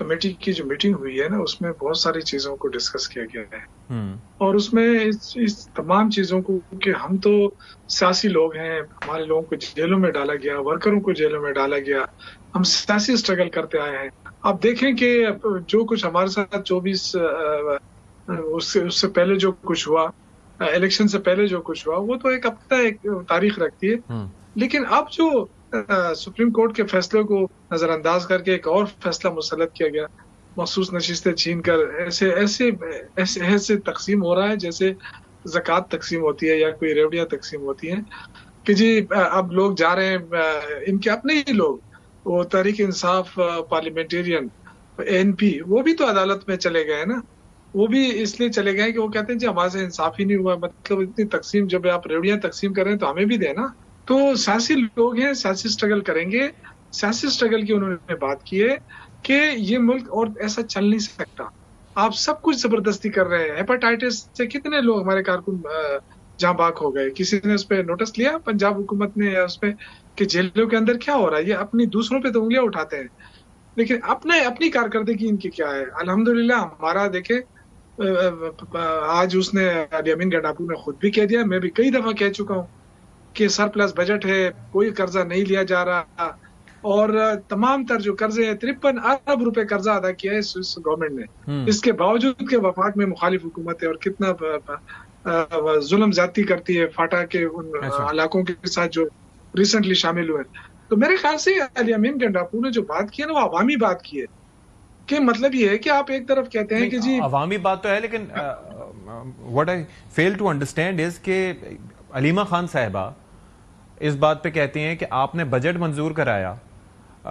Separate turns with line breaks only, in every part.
Committee کی جو meeting ہوئی ہے نا اس میں بہت ساری چیزوں کو ڈسکس کیا گیا ہے، اور اس میں اس تمام چیزوں کو کہ ہم تو سیاسی لوگ ہیں، ہمارے لوگوں کو جیلوں میں ڈالا گیا، ورکروں کو جیلوں میں ڈالا گیا، ہم سیاسی اسٹرگل کرتے آئے ہیں. آپ دیکھیں کہ جو کچھ ہمارے ساتھ 24 اس سے پہلے جو کچھ ہوا، الیکشن سے پہلے جو کچھ ہوا، وہ تو ایک اپنا ایک تاریخ رکھتی ہے. لیکن اب جو سپریم کورٹ کے فیصلے کو نظر انداز کر کے ایک اور فیصلہ مسلط کیا گیا، مخصوص نشستیں چھین کر ایسے تقسیم ہو رہا ہے جیسے زکوٰۃ تقسیم ہوتی ہے یا کوئی ریوڑیاں تقسیم ہوتی ہیں کہ جی اب لوگ جا رہے ہیں، ان کے اپنے ہی لوگ، وہ تحریک انصاف پارلیمنٹیرین NP، وہ بھی تو عدالت میں چلے گئے نا. وہ بھی اس لیے چلے گئے کہ وہ کہتے ہیں جی ہمارے سے انصاف ہی نہیں ہوا. مطلب اتنی تقسیم، جب آپ ریوڑیاں تقسیم کر رہے ہیں تو ہمیں بھی دے نا. تو سیاسی لوگ ہیں، سیاسی اسٹرگل کریں گے. سیاسی اسٹرگل کی انہوں نے بات کی ہے کہ یہ ملک اور ایسا چل نہیں سکتا. آپ سب کچھ زبردستی کر رہے ہیں. ہیپاٹائٹس سے کتنے لوگ ہمارے کارکن جہاں باغ ہو گئے. کسی نے اس پہ نوٹس لیا پنجاب حکومت نے یا اس پہ کہ جیلوں کے اندر کیا ہو رہا ہے؟ یہ اپنی دوسروں پہ تو انگلیاں اٹھاتے ہیں، لیکن اپنی کارکردگی ان کی کیا ہے؟ الحمدللہ ہمارا دیکھیں، آج اس نے الیامین گنڈاپور نے خود بھی کہہ دیا، میں بھی کئی دفعہ کہہ چکا ہوں کہ سرپلس بجٹ ہے، کوئی قرضہ نہیں لیا جا رہا، اور تمام تر جو قرضے ہیں 53 ارب روپے قرضہ ادا کیا ہے اس گورنمنٹ نے. اس کے باوجود کہ وفاق میں مخالف حکومت ہے اور کتنا ظلم زیادتی کرتی ہے فاٹا کے ان علاقوں کے ساتھ جو ریسنٹلی شامل ہوئے. تو میرے خیال سے الیامین گنڈاپور نے جو بات کی ہے نا وہ عوامی بات کی ہے، کہ مطلب یہ ہے کہ آپ ایک طرف کہتے ہیں کہ جی
عوامی بات تو ہے، لیکن what I fail to understand is کہ علیمہ خان صاحبہ اس بات پہ کہتی ہیں کہ آپ نے بجٹ منظور کرایا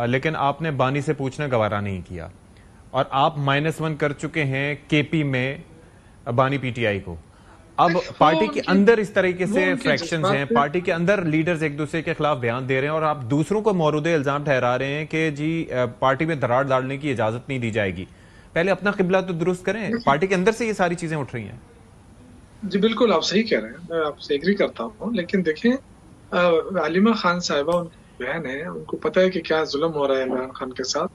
لیکن آپ نے بانی سے پوچھنا گوارا نہیں کیا، اور آپ -1 کر چکے ہیں KP میں بانی PTI کو. اب پارٹی کے اندر اس طریقے سے فریکشنز ہیں، پارٹی کے اندر لیڈرز ایک دوسرے کے خلاف بیان دے رہے ہیں، اور آپ دوسروں کو مورد الزام ٹھہرا رہے ہیں کہ جی پارٹی میں دراڑ ڈالنے کی اجازت نہیں دی جائے گی. پہلے اپنا قبلہ تو درست کریں. پارٹی کے اندر سے یہ ساری چیزیں اٹھ رہی ہیں.
جی بالکل آپ صحیح کہہ رہے ہیں، میں آپ سے ایگری کرتا ہوں. لیکن دیکھیں علیمہ خان صاحبہ ان کی بہن ہے، ان کو پتہ ہے کہ کیا ظلم ہو رہا ہے عمران خان کے ساتھ،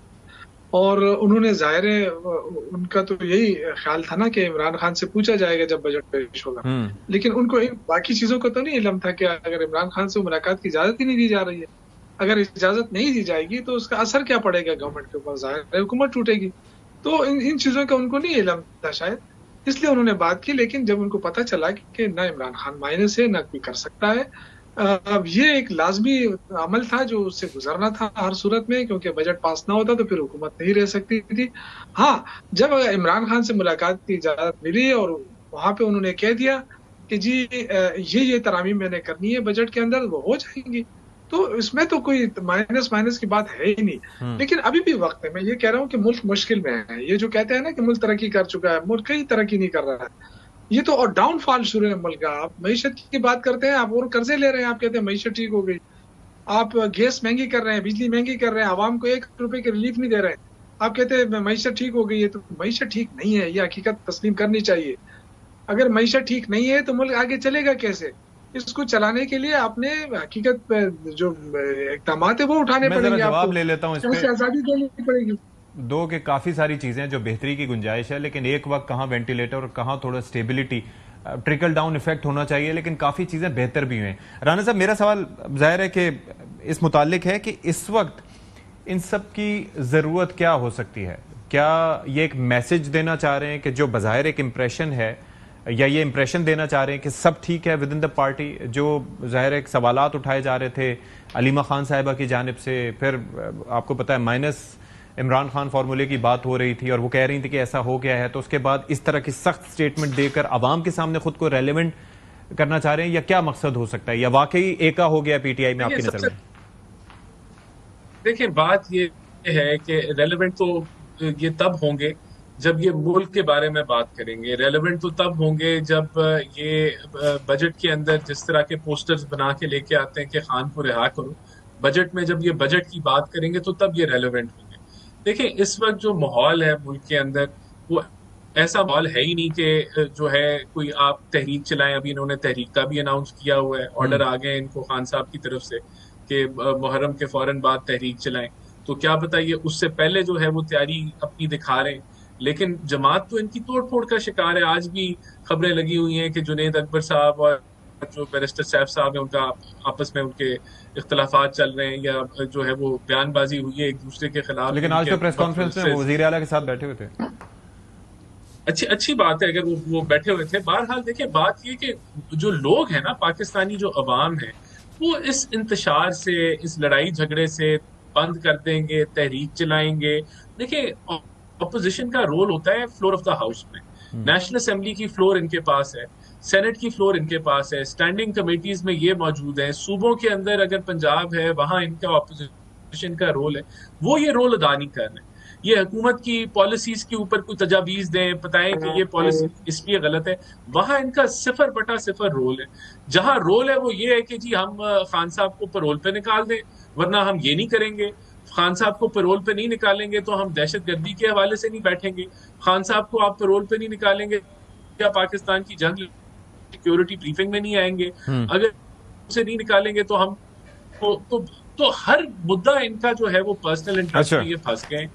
اور انہوں نے ظاہر ہے ان کا تو یہی خیال تھا نا کہ عمران خان سے پوچھا جائے گا جب بجٹ پیش ہوگا. لیکن ان کو باقی چیزوں کا تو نہیں علم تھا کہ اگر عمران خان سے ملاقات کی اجازت ہی نہیں دی جا رہی ہے، اگر اجازت نہیں دی جائے گی تو اس کا اثر کیا پڑے گا گورنمنٹ کے اوپر؟ ظاہر ہے حکومت ٹوٹے گی. تو ان چیزوں کا ان کو نہیں علم تھا شاید، اس لیے انہوں نے بات کی. لیکن جب ان کو پتہ چلا کہ نہ عمران خان مائنس ہے نہ کوئی کر سکتا ہے، اب یہ ایک لازمی عمل تھا جو اس سے گزرنا تھا ہر صورت میں، کیونکہ بجٹ پاس نہ ہوتا تو پھر حکومت نہیں رہ سکتی تھی. ہاں جب عمران خان سے ملاقات کی اجازت ملی اور وہاں پہ انہوں نے کہہ دیا کہ جی یہ ترامیم میں نے کرنی ہے بجٹ کے اندر، وہ ہو جائیں گی، تو اس میں تو کوئی مائنس کی بات ہے ہی نہیں. لیکن ابھی بھی وقت ہے. میں یہ کہہ رہا ہوں کہ ملک مشکل میں ہے. یہ جو کہتے ہیں نا کہ ملک ترقی کر چکا ہے، ملک کہیں ترقی نہیں کر رہا ہے. یہ تو اور ڈاؤن فال شروع ہے ملک کا. آپ معیشت کی بات کرتے ہیں، آپ اور قرضے لے رہے ہیں، آپ کہتے ہیں معیشت ٹھیک ہو گئی. آپ گیس مہنگی کر رہے ہیں، بجلی مہنگی کر رہے ہیں، عوام کو 1 روپے کی ریلیف نہیں دے رہے ہیں. آپ کہتے ہیں معیشت ٹھیک ہو گئی ہے. تو معیشت ٹھیک نہیں ہے، یہ حقیقت تسلیم کرنی چاہیے. اگر معیشت ٹھیک نہیں ہے تو ملک آگے چلے گا کیسے؟ اس کو چلانے کے لیے آپ نے حقیقت جو اقدامات ہیں وہ اٹھانے پڑیں گے.
جواب لے لیتا ہوں اس پہ.
آزادی دینی پڑے گی.
دو کہ کافی ساری چیزیں جو بہتری کی گنجائش ہے، لیکن ایک وقت کہاں وینٹیلیٹر اور کہاں تھوڑا سٹیبلٹی، ٹرکل ڈاؤن ایفیکٹ ہونا چاہیے، لیکن کافی چیزیں بہتر بھی ہوئیں. رانا صاحب میرا سوال ظاہر ہے کہ اس متعلق ہے کہ اس وقت ان سب کی ضرورت کیا ہو سکتی ہے؟ کیا یہ ایک میسج دینا چاہ رہے ہیں کہ جو بظاہر ایک امپریشن ہے، یا یہ امپریشن دینا چاہ رہے ہیں کہ سب ٹھیک ہے ود ان دا پارٹی؟ جو ظاہر ایک سوالات اٹھائے جا رہے تھے علیمہ خان صاحبہ کی جانب سے، پھر آپ کو پتہ ہے مائنس عمران خان فارمولے کی بات ہو رہی تھی اور وہ کہہ رہی تھی کہ ایسا ہو گیا ہے، تو اس کے بعد اس طرح کی سخت سٹیٹمنٹ دے کر عوام کے سامنے خود کو ریلیونٹ کرنا چاہ رہے ہیں، یا کیا مقصد ہو سکتا ہے؟ یا واقعی ایکا ہو گیا PTI میں آپ کی نظر میں؟
دیکھیں بات یہ ہے کہ ریلیونٹ تو یہ تب ہوں گے جب یہ ملک کے بارے میں بات کریں گے. ریلیونٹ تو تب ہوں گے جب یہ بجٹ کے اندر جس طرح کے پوسٹرز بنا کے لے کے آتے ہیں کہ خان کو رہا کرو، بجٹ میں جب یہ بجٹ کی بات کریں گے تو تب یہ ریلیونٹ ہوں گے. دیکھیں اس وقت جو ماحول ہے ملک کے اندر، وہ ایسا ماحول ہے ہی نہیں کہ جو ہے کوئی آپ تحریک چلائیں. ابھی انہوں نے تحریک کا بھی اناؤنس کیا ہوا ہے، آرڈر آ گئے ان کو خان صاحب کی طرف سے کہ محرم کے فوراً بعد تحریک چلائیں. تو کیا بتائیے اس سے پہلے جو ہے وہ تیاری اپنی دکھا رہے ہیں. لیکن جماعت تو ان کی توڑ پھوڑ کا شکار ہے. آج بھی خبریں لگی ہوئی ہیں کہ جنید اکبر صاحب اور جو بیرسٹر سیف صاحب ہیں ان کا آپس میں ان کے اختلافات چل رہے ہیں, یا جو ہے وہ بیان بازی ہوئی ہے ایک دوسرے کے خلاف.
لیکن آج تو پریس کانفرنس میں وزیر اعلیٰ کے ساتھ بیٹھے ہوئے تھے.
اچھی بات ہے اگر وہ بیٹھے ہوئے تھے. بہرحال دیکھیں بات یہ کہ جو لوگ ہیں نا, پاکستانی جو عوام ہے, وہ اس انتشار سے, اس لڑائی جھگڑے سے بند کر دیں گے, تحریک چلائیں گے. دیکھیں اپوزیشن کا رول ہوتا ہے فلور آف دا ہاؤس میں. نیشنل اسمبلی کی فلور ان کے پاس ہے, سینٹ کی فلور ان کے پاس ہے, اسٹینڈنگ کمیٹیز میں یہ موجود ہیں, صوبوں کے اندر اگر پنجاب ہے وہاں ان کا اپوزیشن کا رول ہے. وہ یہ رول ادا نہیں کر رہے ہیں. یہ حکومت کی پالیسیز کے اوپر کوئی تجاویز دیں, بتائیں کہ یہ پالیسی اس لیے غلط ہے. وہاں ان کا 0/0 رول ہے. جہاں رول ہے وہ یہ ہے کہ جی ہم خان صاحب کو پیرول پہ نکال دیں, ورنہ ہم یہ نہیں کریں گے. خان صاحب کو پیرول پہ نہیں نکالیں گے تو ہم دہشت گردی کے حوالے سے نہیں بیٹھیں گے. خان صاحب کو آپ پیرول پہ نہیں نکالیں گے کیا پاکستان کی جنگ سیکیورٹی بریفنگ میں نہیں آئیں گے. اگر اسے نہیں نکالیں گے تو ہم تو ہر مدعا ان کا جو ہے وہ پرسنل انٹرسٹ میں یہ پھنس گئے.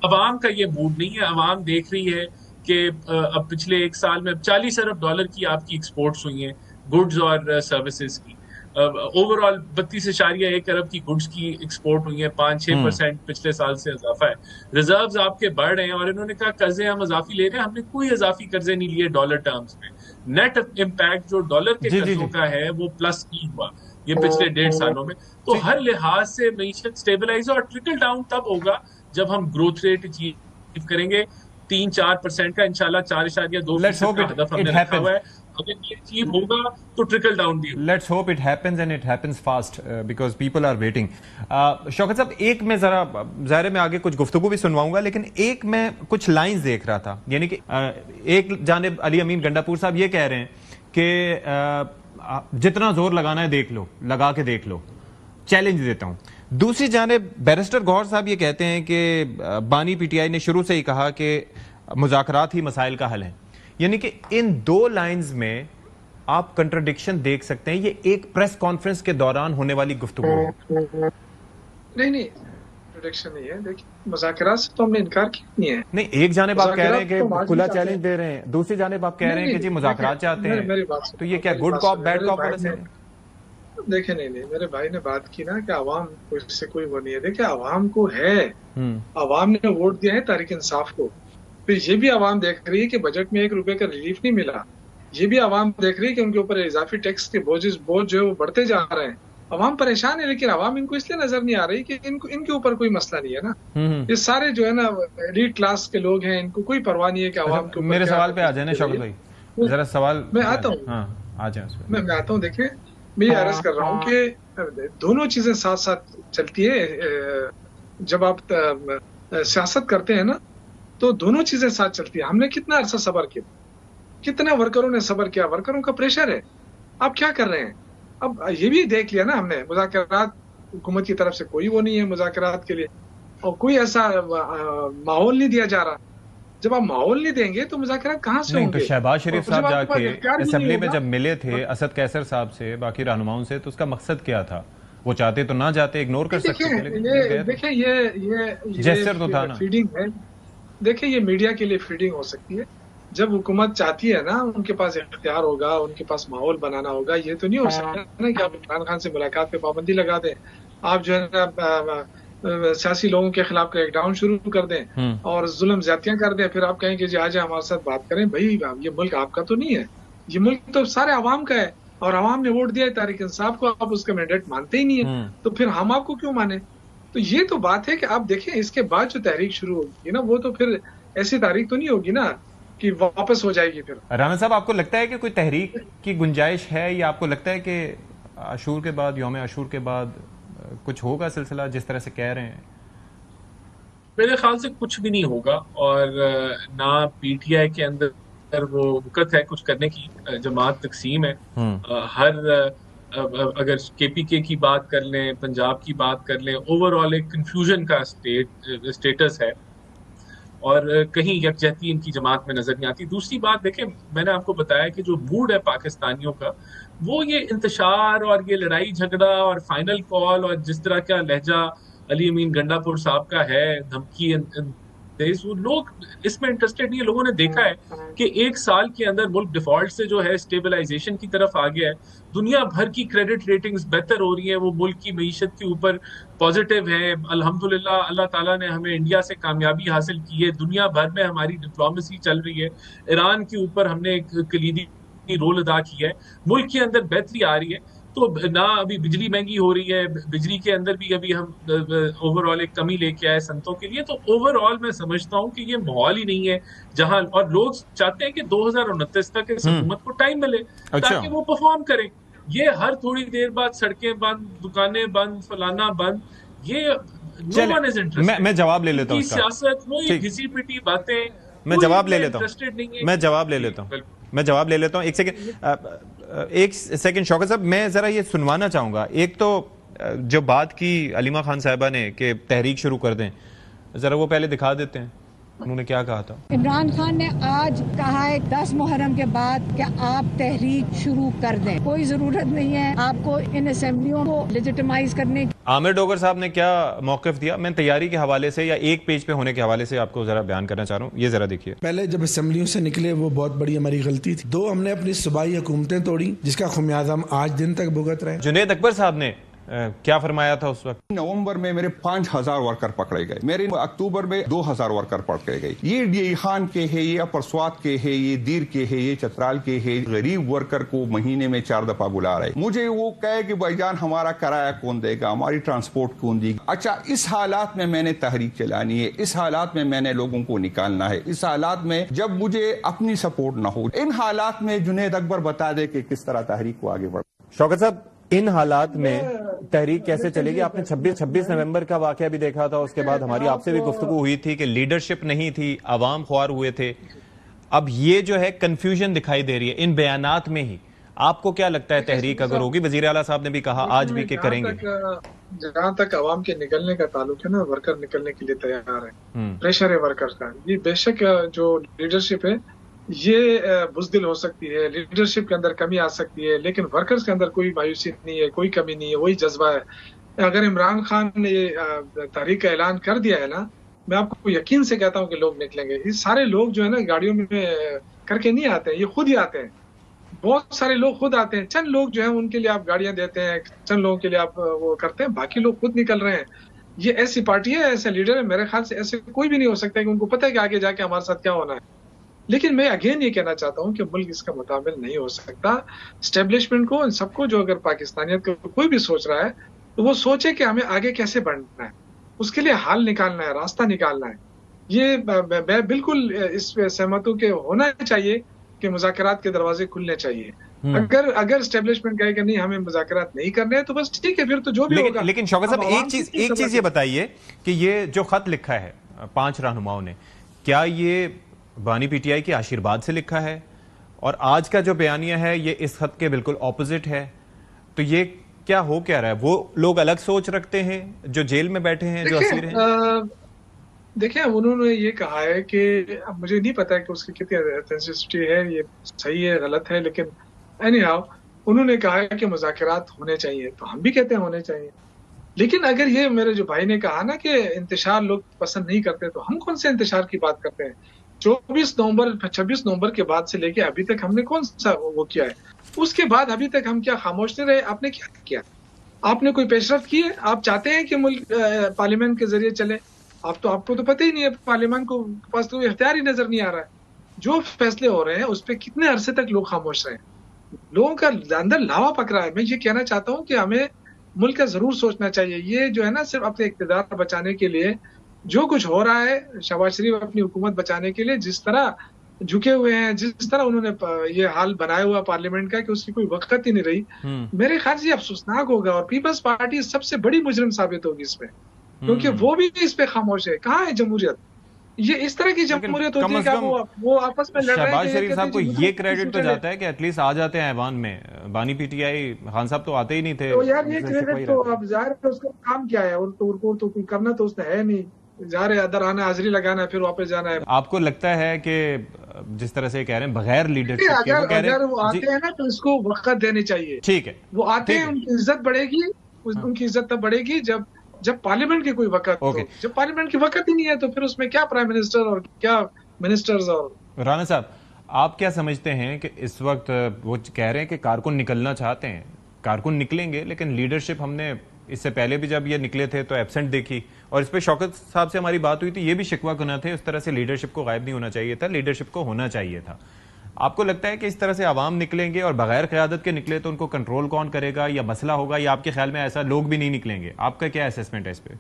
عوام کا یہ موڈ نہیں ہے. عوام دیکھ رہی ہے کہ اب پچھلے 1 سال میں $40 ارب کی آپ کی ایکسپورٹس ہوئی ہیں گڈز اور سروسز کی. اوور آل 32.1 ارب کی گڈز کی ایکسپورٹ ہوئی ہیں, 5-6% پچھلے سال سے اضافہ ہے. ریزروز آپ کے بڑھ رہے ہیں, اور انہوں نے کہا قرضے ہم اضافی لے رہے ہیں. ہم نے کوئی اضافی قرضے نہیں لیے ڈالر ٹرمز میں. نیٹ امپیکٹ جو ڈالر کے قرضوں کا ہے وہ پلس کی ہوا یہ پچھلے 1.5 سالوں میں. تو ہر لحاظ سے معیشت سٹیبلائز اور ٹرکل ڈاؤن تب ہوگا جب ہم گروتھ ریٹ اچیو کریں گے 3-4% کا. انشاءاللہ 4.2% کا ہدف ہم نے رکھا ہوا ہے. اگر یہ اچیو ہوگا تو ٹرکل ڈاؤن بھی ہوگا.
Let's hope it happens and it happens fast because people are waiting. Shaukat sahab, ایک میں ذرا ظاہر میں آگے کچھ گفتگو بھی سنواؤں گا, لیکن ایک میں کچھ لائنز دیکھ رہا تھا. یعنی کہ ایک جانب علی امین گنڈاپور صاحب یہ کہہ رہے ہیں کہ جتنا زور لگانا ہے دیکھ لو, لگا کے دیکھ لو, چیلنج دیتا ہوں. دوسری جانب بیرسٹر گوہر صاحب یہ کہتے ہیں کہ بانی پی ٹی آئی نے شروع سے ہی کہا کہ مذاکرات ہی مسائل کا حل ہے. یعنی کہ ان دو لائنز میں آپ کنٹرڈکشن دیکھ سکتے ہیں. یہ ایک پریس کانفرنس کے دوران ہونے والی گفتگو ہے.
نہیں کنٹرڈکشن نہیں ہے. دیکھیں مذاکرات سے تو ہم نے انکار کیا نہیں ہے.
نہیں, ایک جانب آپ کہہ رہے ہیں کہ کھلا چیلنج دے رہے ہیں, دوسری جانب آپ کہہ رہے ہیں کہ جی مذاکرات چاہتے ہیں. تو یہ کیا گڈ کاپ بیڈ کاپ والا سین ہے؟
دیکھیں نہیں, میرے بھائی نے بات کی نا کہ عوام کو اس سے کوئی وہ نہیں ہے. دیکھیں عوام کو ہے, عوام نے ووٹ دیا ہے تحریک انصاف کو. پھر یہ بھی عوام دیکھ رہی ہے کہ بجٹ میں 1 روپے کا ریلیف نہیں ملا. یہ بھی عوام دیکھ رہی ہے کہ ان کے اوپر اضافی ٹیکس کے بوجھ جو ہے وہ بڑھتے جا رہے ہیں. عوام پریشان ہے, لیکن عوام ان کو اس لیے نظر نہیں آ رہی کہ ان کے اوپر کوئی مسئلہ نہیں ہے نا. یہ سارے جو ہے نا ایلیٹ کلاس کے لوگ ہیں, ان کو کوئی پرواہ نہیں ہے کہ عوام کے اوپر.
میرے سوال پہ آ جائیں شوکت بھائی, ذرا سوال
میں آتا ہوں.
ہاں آ جائیں.
میں آتا ہوں. دیکھیں میں یہ عرض کر رہا ہوں کہ دونوں چیزیں ساتھ ساتھ چلتی ہے. جب آپ سیاست کرتے ہیں نا تو دونوں چیزیں ساتھ چلتی ہیں. ہم نے کتنا عرصہ صبر کیا, کتنے ورکروں نے صبر کیا. ورکروں کا پریشر ہے. آپ کیا کر رہے ہیں؟ اب یہ بھی دیکھ لیا نا ہم نے, مذاکرات حکومت کی طرف سے کوئی وہ نہیں ہے مذاکرات کے لیے, اور کوئی ایسا ماحول نہیں دیا جا رہا. جب آپ ماحول نہیں دیں گے تو مذاکرات کہاں سے ہوں گے؟
تو شہباز شریف صاحب جا کے اسمبلی میں جب ملے تھے اسد قیصر صاحب سے, باقی رہنماؤں سے, تو اس کا مقصد کیا تھا؟ وہ چاہتے تو نہ جاتے, اگنور کر سکتے تھے.
دیکھیں یہ
جیسچر تو تھا نا.
فیڈنگ ہے. دیکھیں یہ میڈیا کے لیے فیڈنگ ہو سکتی ہے. جب حکومت چاہتی ہے نا, ان کے پاس اختیار ہوگا, ان کے پاس ماحول بنانا ہوگا. یہ تو نہیں ہو سکتا نا کہ آپ عمران خان سے ملاقات پہ پابندی لگا دیں, آپ جو ہے نا سیاسی لوگوں کے خلاف کریک ڈاؤن شروع کر دیں اور ظلم زیادتیاں کر دیں. پھر آپ کہیں کہ جی آ جائیں ہمارے ساتھ بات کریں. بھائی یہ ملک آپ کا تو نہیں ہے, یہ ملک تو سارے عوام کا ہے, اور عوام نے ووٹ دیا ہے تحریک انصاف کو. آپ اس کا مینڈیٹ مانتے ہی نہیں ہے, تو پھر ہم آپ کو کیوں مانیں؟ تو یہ تو بات ہے کہ آپ دیکھیں اس کے بعد جو تحریک شروع ہوگی نا, وہ تو پھر ایسی تحریک تو نہیں ہوگی نا کہ واپس ہو جائے گی. پھر
رانا صاحب, آپ کو لگتا ہے کہ کوئی تحریک کی گنجائش ہے, یا آپ کو لگتا ہے کہ عاشور کے بعد, یوم عاشور کے بعد کچھ ہوگا سلسلہ جس طرح سے کہہ رہے ہیں؟
میرے خیال سے کچھ بھی نہیں ہوگا, اور نہ پی ٹی آئی کے اندر وہ وقت ہے کچھ کرنے کی. جماعت تقسیم ہے. اگر کے پی کے کی بات کر لیں, پنجاب کی بات کر لیں, اوور آل ایک کنفیوژن کا اسٹیٹس ہے, اور کہیں یکجہتی ان کی جماعت میں نظر نہیں آتی. دوسری بات دیکھیں, میں نے آپ کو بتایا کہ جو موڈ ہے پاکستانیوں کا, وہ یہ انتشار اور یہ لڑائی جھگڑا اور فائنل کال اور جس طرح کا لہجہ علی امین گنڈاپور صاحب کا ہے دھمکی وہ لوگ اس میں انٹرسٹیڈ نہیں ہے. لوگوں نے دیکھا ہے کہ 1 سال کے اندر ملک ڈیفالٹ سے جو ہے اسٹیبلائزیشن کی طرف آ گیا ہے. دنیا بھر کی کریڈٹ ریٹنگز بہتر ہو رہی ہیں, وہ ملک کی معیشت کے اوپر پازیٹیو ہے. الحمدللہ اللہ تعالیٰ نے ہمیں انڈیا سے کامیابی حاصل کی ہے. دنیا بھر میں ہماری ڈپلومیسی چل رہی ہے. ایران کے اوپر ہم نے ایک کلیدی رول ادا کیا ہے. ملک کے اندر بہتری آ رہی ہے. تو نہ ابھی بجلی مہنگی ہو رہی ہے, بجلی کے اندر بھی ابھی ہم اوور آل ایک کمی لے کے آئے سنتوں کے لیے. تو اوور آل میں سمجھتا ہوں کہ یہ ماحول ہی نہیں ہے جہاں, اور لوگ چاہتے ہیں کہ 2029 تک اس حکومت کو ٹائم ملے تاکہ وہ پرفارم کریں. یہ ہر تھوڑی دیر بعد سڑکیں بند, دکانیں بند, فلانا بند, یہ no one is interested.
میں جواب لے لیتا ہوں.
سیاست وہی گھسی پٹی باتیں,
میں جواب لے لیتا ہوں. ایک سیکنڈ شوکت صاحب, میں ذرا یہ سنوانا چاہوں گا. ایک تو جو بات کی علیمہ خان صاحبہ نے کہ تحریک شروع کر دیں, ذرا وہ پہلے دکھا دیتے ہیں انہوں نے کیا کہا تھا.
عمران خان نے آج کہا ہے 10 محرم کے بعد کہ آپ تحریک شروع کر دیں, کوئی ضرورت نہیں ہے آپ کو ان اسمبلیوں کو لیجیٹمائز کرنے کی.
عامر ڈوگر صاحب نے کیا موقف دیا, میں تیاری کے حوالے سے یا ایک پیج پہ ہونے کے حوالے سے آپ کو ذرا بیان کرنا چاہ رہا ہوں, یہ ذرا دیکھیے.
پہلے جب اسمبلیوں سے نکلے وہ بہت بڑی ہماری غلطی تھی. 2 ہم نے اپنی صوبائی حکومتیں توڑی جس کا خمیازہ ہم آج دن تک بھگت رہے ہیں.
جنید اکبر صاحب نے کیا فرمایا تھا اس وقت؟
نومبر میں میرے 5000 ورکر پکڑے گئے, میرے اکتوبر میں 2000 ورکر پکڑے گئے. یہ ڈی خان کے ہے, یہ اپرسوات کے ہے, یہ دیر کے ہے, یہ چترال کے ہے. غریب ورکر کو مہینے میں 4 دفعہ بلا رہے. مجھے وہ کہے کہ بھائی جان ہمارا کرایہ کون دے گا, ہماری ٹرانسپورٹ کون دے گا. اچھا, اس حالات میں نے تحریک چلانی ہے, اس حالات میں نے لوگوں کو نکالنا ہے, اس حالات میں جب مجھے اپنی سپورٹ نہ ہو, ان حالات میں جنید اکبر بتا دے کہ کس طرح تحریک کو آگے بڑھ.
شوکت صاحب, ان حالات میں تحریک کیسے چلے گی؟ آپ نے 26 نومبر کا واقعہ بھی دیکھا تھا, اس کے بعد ہماری آپ سے بھی گفتگو ہوئی تھی کہ لیڈرشپ نہیں تھی, عوام خوار ہوئے تھے. اب یہ جو ہے کنفیوژن دکھائی دے رہی ہے ان بیانات میں ہی. آپ کو کیا لگتا ہے تحریک اگر ہوگی؟ وزیر اعلیٰ صاحب نے بھی کہا آج بھی کہ کریں گے.
جہاں تک عوام کے نکلنے کا تعلق ہے نا, ورکر نکلنے کے لیے تیار ہے, پریشر ہے ورکر کا. یہ بے شک جو لیڈرشپ ہے یہ بزدل ہو سکتی ہے, لیڈرشپ کے اندر کمی آ سکتی ہے, لیکن ورکرز کے اندر کوئی مایوسی نہیں ہے, کوئی کمی نہیں ہے, وہی جذبہ ہے. اگر عمران خان نے یہ تحریک کا اعلان کر دیا ہے نا, میں آپ کو یقین سے کہتا ہوں کہ لوگ نکلیں گے. یہ سارے لوگ جو ہے نا گاڑیوں میں کر کے نہیں آتے ہیں, یہ خود ہی آتے ہیں. بہت سارے لوگ خود آتے ہیں, چند لوگ جو ہیں ان کے لیے آپ گاڑیاں دیتے ہیں, چند لوگوں کے لیے آپ وہ کرتے ہیں, باقی لوگ خود نکل رہے ہیں. یہ ایسی پارٹی ہے, ایسے لیڈر ہے, میرے خیال سے ایسے کوئی بھی نہیں ہو سکتا کہ ان کو پتہ ہے کہ آگے جا کے ہمارے ساتھ کیا ہونا ہے. لیکن میں اگین یہ کہنا چاہتا ہوں کہ ملک اس کا متعامل نہیں ہو سکتا. اسٹیبلشمنٹ کو, ان سب کو, جو اگر پاکستانیت کو کوئی بھی سوچ رہا ہے تو وہ سوچے کہ ہمیں آگے کیسے بڑھنا ہے, اس کے لیے حل نکالنا ہے, راستہ نکالنا ہے. یہ میں بالکل اس پہ سہمت ہوں کہ ہونا چاہیے کہ مذاکرات کے دروازے کھلنے چاہیے. اگر اسٹیبلشمنٹ کہے کہ نہیں ہمیں مذاکرات نہیں کرنے ہیں تو بس ٹھیک ہے, پھر تو جو بھی ہوگا.
لیکن شوکت صاحب ایک چیز یہ بتائیے کہ یہ جو خط لکھا ہے 5 رہنماؤں نے, کیا یہ بانی پی ٹی آئی کے آشیرواد سے لکھا ہے؟ اور آج کا جو بیانیہ ہے یہ اس خط کے بالکل اپوزٹ ہے. تو یہ کیا ہو کیا رہا ہے؟ وہ لوگ الگ سوچ رکھتے ہیں جو جیل میں بیٹھے ہیں, جو اسیر ہیں؟
دیکھیں, انہوں نے یہ کہا ہے کہ مجھے نہیں پتا کہ اس کی کتنی اتھینسٹی ہے, یہ صحیح ہے غلط ہے, لیکن اینی ہاؤ انہوں نے کہا ہے کہ مذاکرات ہونے چاہیے, تو ہم بھی کہتے ہیں ہونے چاہیے. لیکن اگر یہ میرے جو بھائی نے کہا نا کہ انتشار لوگ پسند نہیں کرتے, تو ہم کون سے انتشار کی بات کرتے ہیں؟ 26 نومبر کے بعد سے لے کے ابھی تک ہم نے کون سا وہ کیا ہے؟ اس کے بعد ابھی تک ہم کیا خاموش نہیں رہے؟ آپ نے کیا کیا؟ آپ نے کوئی پیش رفت کی ہے؟ آپ چاہتے ہیں کہ ملک پارلیمنٹ کے ذریعے چلے؟ آپ کو تو پتہ ہی نہیں ہے, پارلیمنٹ کو پاس تو اختیار ہی نظر نہیں آ رہا ہے. جو فیصلے ہو رہے ہیں اس پہ کتنے عرصے تک لوگ خاموش رہے ہیں؟ لوگوں کا اندر لاوا پک رہا ہے. میں یہ کہنا چاہتا ہوں کہ ہمیں ملک کا ضرور سوچنا چاہیے. یہ جو ہے نا صرف اپنے اقتدار بچانے کے لیے جو کچھ ہو رہا ہے, شہباز شریف اپنی حکومت بچانے کے لیے جس طرح جھکے ہوئے ہیں, جس طرح انہوں نے یہ حال بنایا ہوا پارلیمنٹ کا کہ اس کی کوئی وقت ہی نہیں رہی, میرے خیال سے یہ افسوسناک ہوگا. اور پیپلز پارٹی سب سے بڑی مجرم ثابت ہوگی اس پہ, کیونکہ وہ بھی اس پہ خاموش ہے. کہاں ہے جمہوریت؟ یہ اس طرح کی جمہوریت ہوتی ہے کہ وہ آپس میں لڑ رہے ہیں.
شہباز شریف صاحب کو یہ کریڈٹ تو جاتا ہے کہ ایٹ لیسٹ آ جاتے ہیں ایوان میں. بانی پی ٹی آئی خان صاحب تو آتے ہی نہیں تھے.
تو یار یہ کریڈٹ تو اب ظاہر ہے اس کا کام کیا ہے, اور تو کوئی کرنا تو اس نے ہے نہیں. جا رہے ادھر آنا, حاضری لگانا ہے, پھر واپس جانا ہے.
آپ کو لگتا ہے کہ جس طرح سے کہہ رہے ہیں بغیر لیڈرشپ کے,
اگر وہ آتے ہیں نا تو اس کو وقت دینی چاہیے.
ٹھیک ہے,
وہ آتے ہیں, ان کی عزت بڑھے گی, ان کی عزت تب بڑھے گی جب جب پارلیمنٹ کی کوئی وقت ہو. جب پارلیمنٹ کی وقت ہی نہیں ہے تو پھر اس میں کیا پرائم منسٹر اور کیا منسٹرز. اور
رانا صاحب آپ کیا سمجھتے ہیں کہ اس وقت وہ کہہ رہے ہیں کہ کارکن نکلنا چاہتے ہیں, کارکن نکلیں گے لیکن لیڈرشپ ہم نے اس سے پہلے بھی جب یہ نکلے تھے تو ایبسنٹ دیکھی, اور اس پہ شوکت صاحب سے ہماری بات ہوئی تھی, یہ بھی شکوہ کرنا تھے اس طرح سے لیڈرشپ کو غائب نہیں ہونا چاہیے تھا, لیڈرشپ کو ہونا چاہیے تھا. آپ کو لگتا ہے کہ اس طرح سے عوام نکلیں گے اور بغیر قیادت کے نکلے تو ان کو کنٹرول کون کرے گا, یا مسئلہ ہوگا, یا آپ کے خیال میں ایسا لوگ بھی نہیں نکلیں گے؟ آپ کا کیا اسیسمنٹ ہے اس پہ؟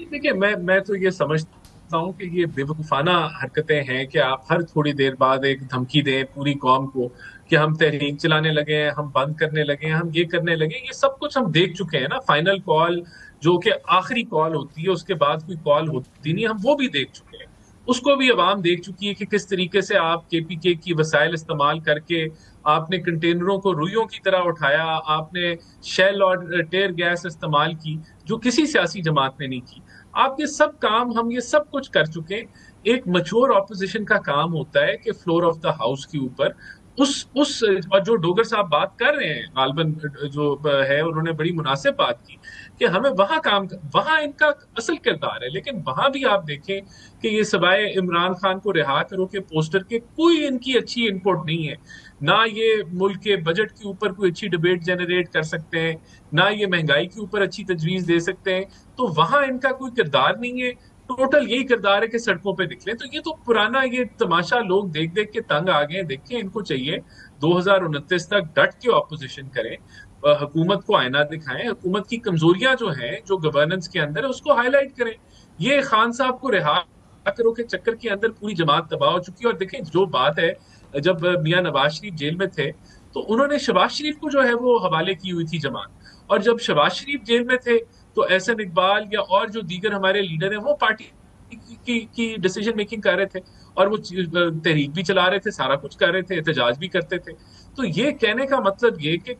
دیکھیے میں تو یہ سمجھتا ہوں کہ یہ بے وقوفانہ حرکتیں ہیں کہ آپ ہر تھوڑی دیر بعد ایک دھمکی دیں پوری قوم کو کہ ہم تحریک چلانے لگے ہیں, ہم بند کرنے لگے ہیں, ہم یہ کرنے لگے. یہ سب کچھ ہم دیکھ چکے ہیں نا. فائنل کال جو کہ آخری کال ہوتی ہے, اس کے بعد کوئی کال ہوتی نہیں, ہم وہ بھی دیکھ چکے ہیں. اس کو بھی عوام دیکھ چکی ہے کہ کس طریقے سے آپ کے پی کے کی وسائل استعمال کر کے آپ نے کنٹینروں کو روئیوں کی طرح اٹھایا, آپ نے شیل اور ٹیئر گیس استعمال کی جو کسی سیاسی جماعت نے نہیں کی. آپ یہ سب کام, ہم یہ سب کچھ کر چکے. ایک میچور اپوزیشن کا کام ہوتا ہے کہ فلور آف دا ہاؤس کے اوپر اس اور جو ڈوگر صاحب بات کر رہے ہیں غالباً جو ہے, انہوں نے بڑی مناسب بات کی کہ ہمیں وہاں ان کا اصل کردار ہے. لیکن وہاں بھی آپ دیکھیں کہ یہ سوائے عمران خان کو رہا کرو کے پوسٹر کے کوئی ان کی اچھی انپوٹ نہیں ہے. نہ یہ ملک کے بجٹ کے اوپر کوئی اچھی ڈبیٹ جنریٹ کر سکتے ہیں, نہ یہ مہنگائی کے اوپر اچھی تجویز دے سکتے ہیں. تو وہاں ان کا کوئی کردار نہیں ہے. ٹوٹل یہی کردار ہے کہ سڑکوں پہ نکلیں. تو یہ تو پرانا یہ تماشا لوگ دیکھ دیکھ کے تنگ آ گئے. دیکھیں ان کو چاہیے 2029 تک ڈٹ کے اپوزیشن کریں, حکومت کو آئینہ دکھائیں, حکومت کی کمزوریاں جو ہیں جو گورننس کے اندر ہے اس کو ہائی لائٹ کریں. یہ خان صاحب کو رہا کرو کے چکر کے اندر پوری جماعت تباہ ہو چکی ہے. اور دیکھیں جو بات ہے, جب میاں نواز شریف جیل میں تھے تو انہوں نے شہباز شریف کو جو ہے وہ حوالے کی ہوئی تھی جماعت, اور جب شہباز شریف جیل میں تھے تو احسن اقبال یا اور جو دیگر ہمارے لیڈر ہیں وہ پارٹی کی ڈیسیجن میکنگ کر رہے تھے, اور وہ تحریک بھی چلا رہے تھے, سارا کچھ کر رہے تھے, احتجاج بھی کرتے تھے. تو یہ کہنے کا مطلب یہ کہ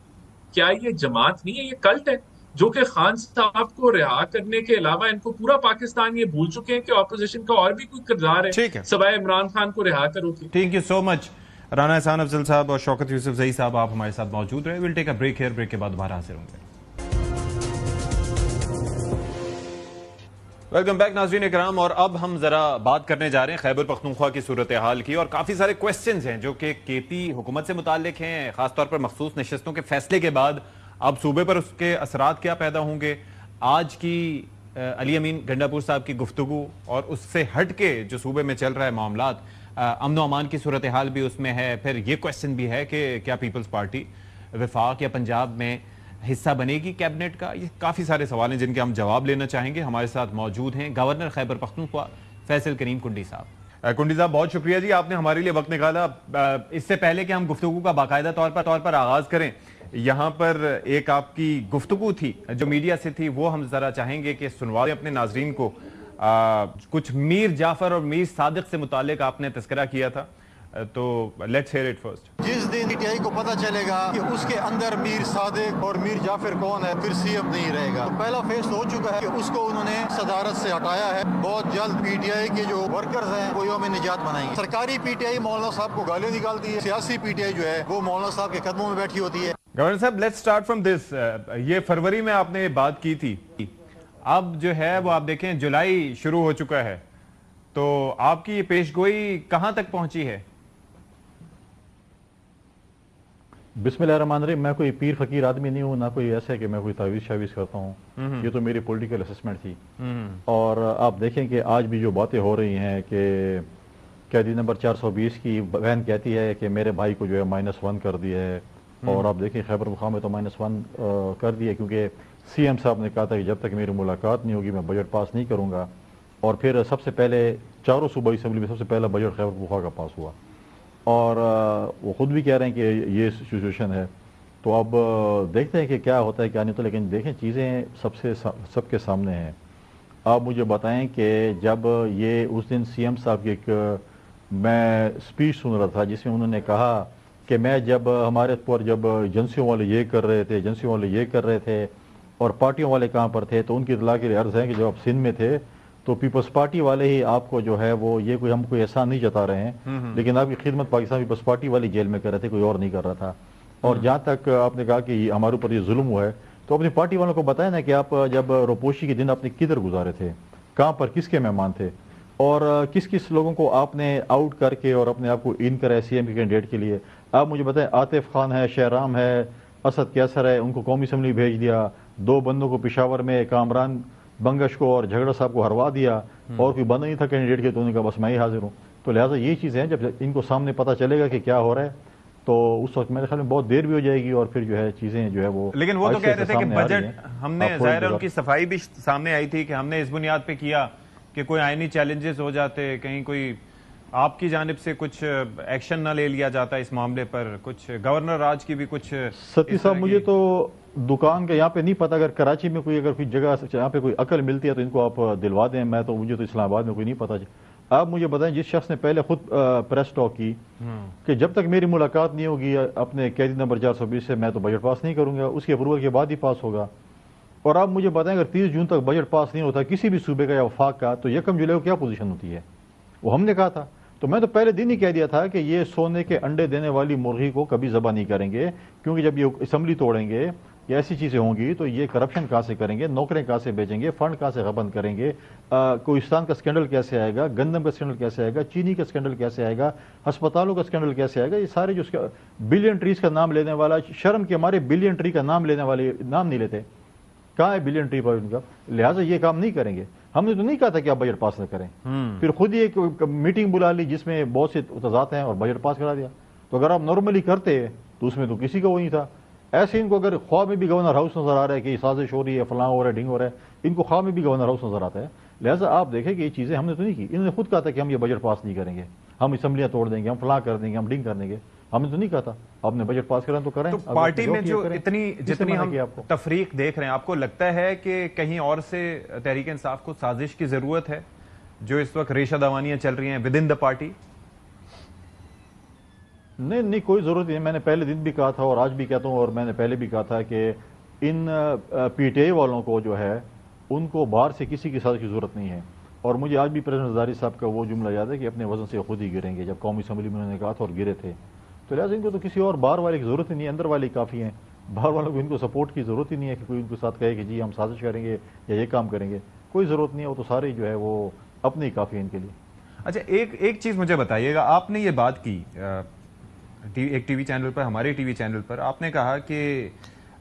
کیا یہ جماعت نہیں ہے, یہ کلٹ ہے جو کہ خان صاحب کو رہا کرنے کے علاوہ ان کو پورا پاکستان یہ بھول چکے ہیں کہ اپوزیشن کا اور بھی کوئی کردار ہے سوائے عمران خان کو رہا کرو کے.
تھینک یو سو مچ رانا احسان افضل صاحب اور شوکت یوسف زئی صاحب, آپ ہمارے ساتھ موجود رہے. We'll take a break here, break کے بعد دوبارہ حاضر ہوں گے. ویلکم بیک ناظرین اکرام, اور اب ہم ذرا بات کرنے جا رہے ہیں خیبر پختونخوا کی صورتحال کی, اور کافی سارے کویسچنز ہیں جو کہ کے پی حکومت سے متعلق ہیں, خاص طور پر مخصوص نشستوں کے فیصلے کے بعد اب صوبے پر اس کے اثرات کیا پیدا ہوں گے. آج کی علی امین گنڈاپور صاحب کی گفتگو اور اس سے ہٹ کے جو صوبے میں چل رہا ہے معاملات, امن و امان کی صورتحال بھی اس میں ہے. پھر یہ کویسچن بھی ہے کہ کیا پیپلز پارٹی وفاق یا پنجاب میں حصہ بنے گی کیبنٹ کا. یہ کافی سارے سوال ہیں جن کے ہم جواب لینا چاہیں گے. ہمارے ساتھ موجود ہیں گورنر خیبر پختونخوا فیصل کریم کنڈی صاحب. کنڈی صاحب بہت شکریہ جی, آپ نے ہمارے لیے وقت نکالا. اس سے پہلے کہ ہم گفتگو کا باقاعدہ طور پر آغاز کریں, یہاں پر ایک آپ کی گفتگو تھی جو میڈیا سے تھی, وہ ہم ذرا چاہیں گے کہ سنوائیں اپنے ناظرین کو. کچھ میر جعفر اور میر صادق سے متعلق آپ نے تذکرہ کیا تھا, تو لیٹس ہیئر اٹ فرسٹ.
جس دن پی ٹی آئی کو پتہ چلے گا کہ اس کے اندر میر صادق اور میر جعفر کون ہے, پھر سی ایم نہیں رہے گا. پہلا فیس ہو چکا ہے کہ اس کو انہوں نے صدارت سے ہٹایا ہے. بہت جلد پی ٹی آئی کے جو ورکرز ہیں وہ یوم نجات منائیں گے. سرکاری پی ٹی آئی مولانا صاحب کو گالیاں نکالتی ہے, سیاسی پی ٹی آئی جو ہے وہ مولانا صاحب کے قدموں میں بیٹھی ہوتی ہے.
گورنر صاحب لیٹس سٹارٹ فرام دس. یہ فروری میں آپ نے بات کی تھی, اب جو ہے وہ آپ دیکھیں جولائی شروع ہو چکا ہے, تو آپ کی یہ پیش گوئی کہاں تک پہنچی ہے؟
بسم اللہ الرحمن الرحیم. میں کوئی پیر فقیر آدمی نہیں ہوں, نہ کوئی ایسا ہے کہ میں کوئی تعویذ شاویز کرتا ہوں. یہ تو میری پولیٹیکل اسسمنٹ تھی. اور آپ دیکھیں کہ آج بھی جو باتیں ہو رہی ہیں کہ قیدی نمبر 420 کی بہن کہتی ہے کہ میرے بھائی کو جو ہے -1 کر دیا ہے, اور آپ دیکھیں خیبر پختونخوا میں تو -1 کر دیا, کیونکہ سی ایم صاحب نے کہا تھا کہ جب تک میری ملاقات نہیں ہوگی میں بجٹ پاس نہیں کروں گا. اور پھر سب سے پہلے چاروں صوبائی اسمبلی میں سب سے پہلا بجٹ خیبر پختونخوا کا پاس ہوا, اور وہ خود بھی کہہ رہے ہیں کہ یہ سچویشن ہے. تو اب دیکھتے ہیں کہ کیا ہوتا ہے کیا نہیں ہوتا, لیکن دیکھیں چیزیں سب کے سامنے ہیں. آپ مجھے بتائیں کہ جب یہ اس دن سی ایم صاحب کی ایک میں اسپیچ سن رہا تھا جس میں انہوں نے کہا کہ میں جب ہمارے پر جب ایجنسیوں والے یہ کر رہے تھے, ایجنسیوں والے یہ کر رہے تھے, اور پارٹیوں والے کہاں پر تھے, تو ان کی اطلاع کے لیے عرض ہے کہ جب آپ سندھ میں تھے تو پیپلز پارٹی والے ہی آپ کو جو ہے وہ یہ کوئی ہم کوئی احسان نہیں جتا رہے ہیں, لیکن آپ کی خدمت پاکستان پیپلز پارٹی والی جیل میں کر رہے تھے, کوئی اور نہیں کر رہا تھا. اور جہاں تک آپ نے کہا کہ ہمارے اوپر یہ ظلم ہوا ہے, تو اپنی پارٹی والوں کو بتائیں نا کہ آپ جب روپوشی کے دن آپ نے کدھر گزارے تھے, کہاں پر, کس کے مہمان تھے, اور کس کس لوگوں کو آپ نے آؤٹ کر کے اور اپنے آپ کو ان کرا ہے سی ایم کے کینڈیڈیٹ کے لیے. آپ مجھے بتائیں, عاطف خان ہے, شہرام ہے, اسد کیسر ہے, ان کو قومی اسمبلی بھیج دیا, 2 بندوں کو پشاور میں کامران بنگش کو اور جھگڑا صاحب کو ہروا دیا, اور کوئی بندہ نہیں تھا کینڈیڈیٹ کے, تو انہوں نے کہا بس میں ہی حاضر ہوں. تو لہٰذا یہ چیزیں ہیں, جب ان کو سامنے پتہ چلے گا کہ کیا ہو رہا ہے تو اس وقت میرے خیال میں بہت دیر بھی ہو جائے گی, اور پھر جو ہے چیزیں جو ہے وہ.
لیکن وہ تو کہہ رہے تھے کہ بجٹ ہم نے, ظاہر ہے ان کی صفائی بھی سامنے آئی تھی کہ ہم نے اس بنیاد پہ کیا کہ کوئی آئینی چیلنجز ہو جاتے, کہیں کوئی آپ کی جانب سے کچھ ایکشن نہ لے لیا جاتا اس معاملے پر, کچھ گورنر راج کی بھی کچھ.
ستی صاحب مجھے تو دکان کا یہاں پہ نہیں پتا, اگر کراچی میں اگر کوئی جگہ یہاں پہ کوئی عقل ملتی ہے تو ان کو آپ دلوا دیں, میں تو مجھے تو اسلام آباد میں کوئی نہیں پتا. آپ مجھے بتائیں, جس شخص نے پہلے خود پریس ٹاک کی کہ جب تک میری ملاقات نہیں ہوگی اپنے قیدی نمبر 420 سے میں تو بجٹ پاس نہیں کروں گا, اس کے اپروول کے بعد ہی پاس ہوگا. اور آپ مجھے بتائیں اگر 30 جون تک بجٹ پاس نہیں ہوتا کسی بھی صوبے کا یا وفاق کا, تو 1 جولائی کو کیا پوزیشن ہوتی ہے, وہ ہم نے کہا تھا. تو میں تو پہلے دن ہی کہہ دیا تھا کہ یہ سونے کے انڈے دینے والی مرغی کو کبھی ذبح نہیں کریں گے, کیونکہ جب یہ اسمبلی توڑیں گے یا ایسی چیزیں ہوں گی تو یہ کرپشن کہاں سے کریں گے, نوکریاں کہاں سے بیچیں گے, فنڈ کہاں سے بند کریں گے, کوہستان کا اسکینڈل کیسے آئے گا, گندم کا اسکینڈل کیسے آئے گا, چینی کا اسکینڈل کیسے آئے گا, ہسپتالوں کا اسکینڈل کیسے آئے گا. یہ سارے جو بلین ٹریز کا نام لینے والا, شرم کے ہمارے بلین ٹری کا نام لینے والے نام نہیں لیتے, کہاں ہے بلین ٹری پر ان کا. لہٰذا یہ کام نہیں کریں گے. ہم نے تو نہیں کہا تھا کہ آپ بجٹ پاس نہ کریں, پھر خود ہی ایک میٹنگ بلا لی جس میں بہت سے تضاد ہیں اور بجٹ پاس کرا دیا. تو اگر آپ نارملی کرتے تو اس میں تو کسی کا وہ نہیں تھا. ایسے ان کو اگر خواب میں بھی گورنر ہاؤس نظر آ رہا ہے کہ یہ سازش ہو رہی ہے, فلاں ہو رہا ہے, ڈھنگ ہو رہا ہے, ان کو خواب میں بھی گورنر ہاؤس نظر آتا ہے. لہٰذا آپ دیکھیں کہ یہ چیزیں ہم نے تو نہیں کی. انہوں نے خود کہا تھا کہ ہم یہ بجٹ پاس نہیں کریں گے, ہم اسمبلیاں توڑ دیں گے, ہم فلاں کر دیں گے, ہم ڈنگ کر دیں گے. ہم نے تو نہیں کہا تھا آپ نے بجٹ پاس کریں تو کریں.
تو پارٹی میں جو جتنی ہم تفریق دیکھ رہے ہیں, آپ کو لگتا ہے کہ کہیں اور سے تحریک انصاف کو سازش کی ضرورت ہے جو اس وقت ریشہ دوانیاں چل رہی ہیں ود ان دا پارٹی؟
نہیں, کوئی ضرورت نہیں. میں نے پہلے دن بھی کہا تھا اور آج بھی کہتا ہوں, اور میں نے پہلے بھی کہا تھا کہ ان پی ٹی آئی والوں کو جو ہے ان کو باہر سے کسی کی سازش کی ضرورت نہیں ہے. اور مجھے آج بھی پریزیڈنٹ زرداری صاحب کا وہ جملہ یاد ہے کہ اپنے وزن سے خود ہی گریں گے, جب قومی اسمبلی میں انہوں نے کہا تھا اور گرے تھے. تو لہٰذا ان کو تو کسی اور باہر والے کی ضرورت ہی نہیں ہے, اندر والے کافی ہیں. باہر والوں کو ان کو سپورٹ کی ضرورت ہی نہیں ہے کہ کوئی ان کے ساتھ کہے کہ جی ہم سازش کریں گے یا یہ کام کریں گے. کوئی ضرورت نہیں ہے, وہ تو سارے جو ہے وہ اپنے ہی کافی ہیں ان کے لیے.
اچھا, ایک چیز مجھے بتائیے گا, آپ نے یہ بات کی ایک ٹی وی چینل پر, ہمارے ٹی وی چینل پر, آپ نے کہا کہ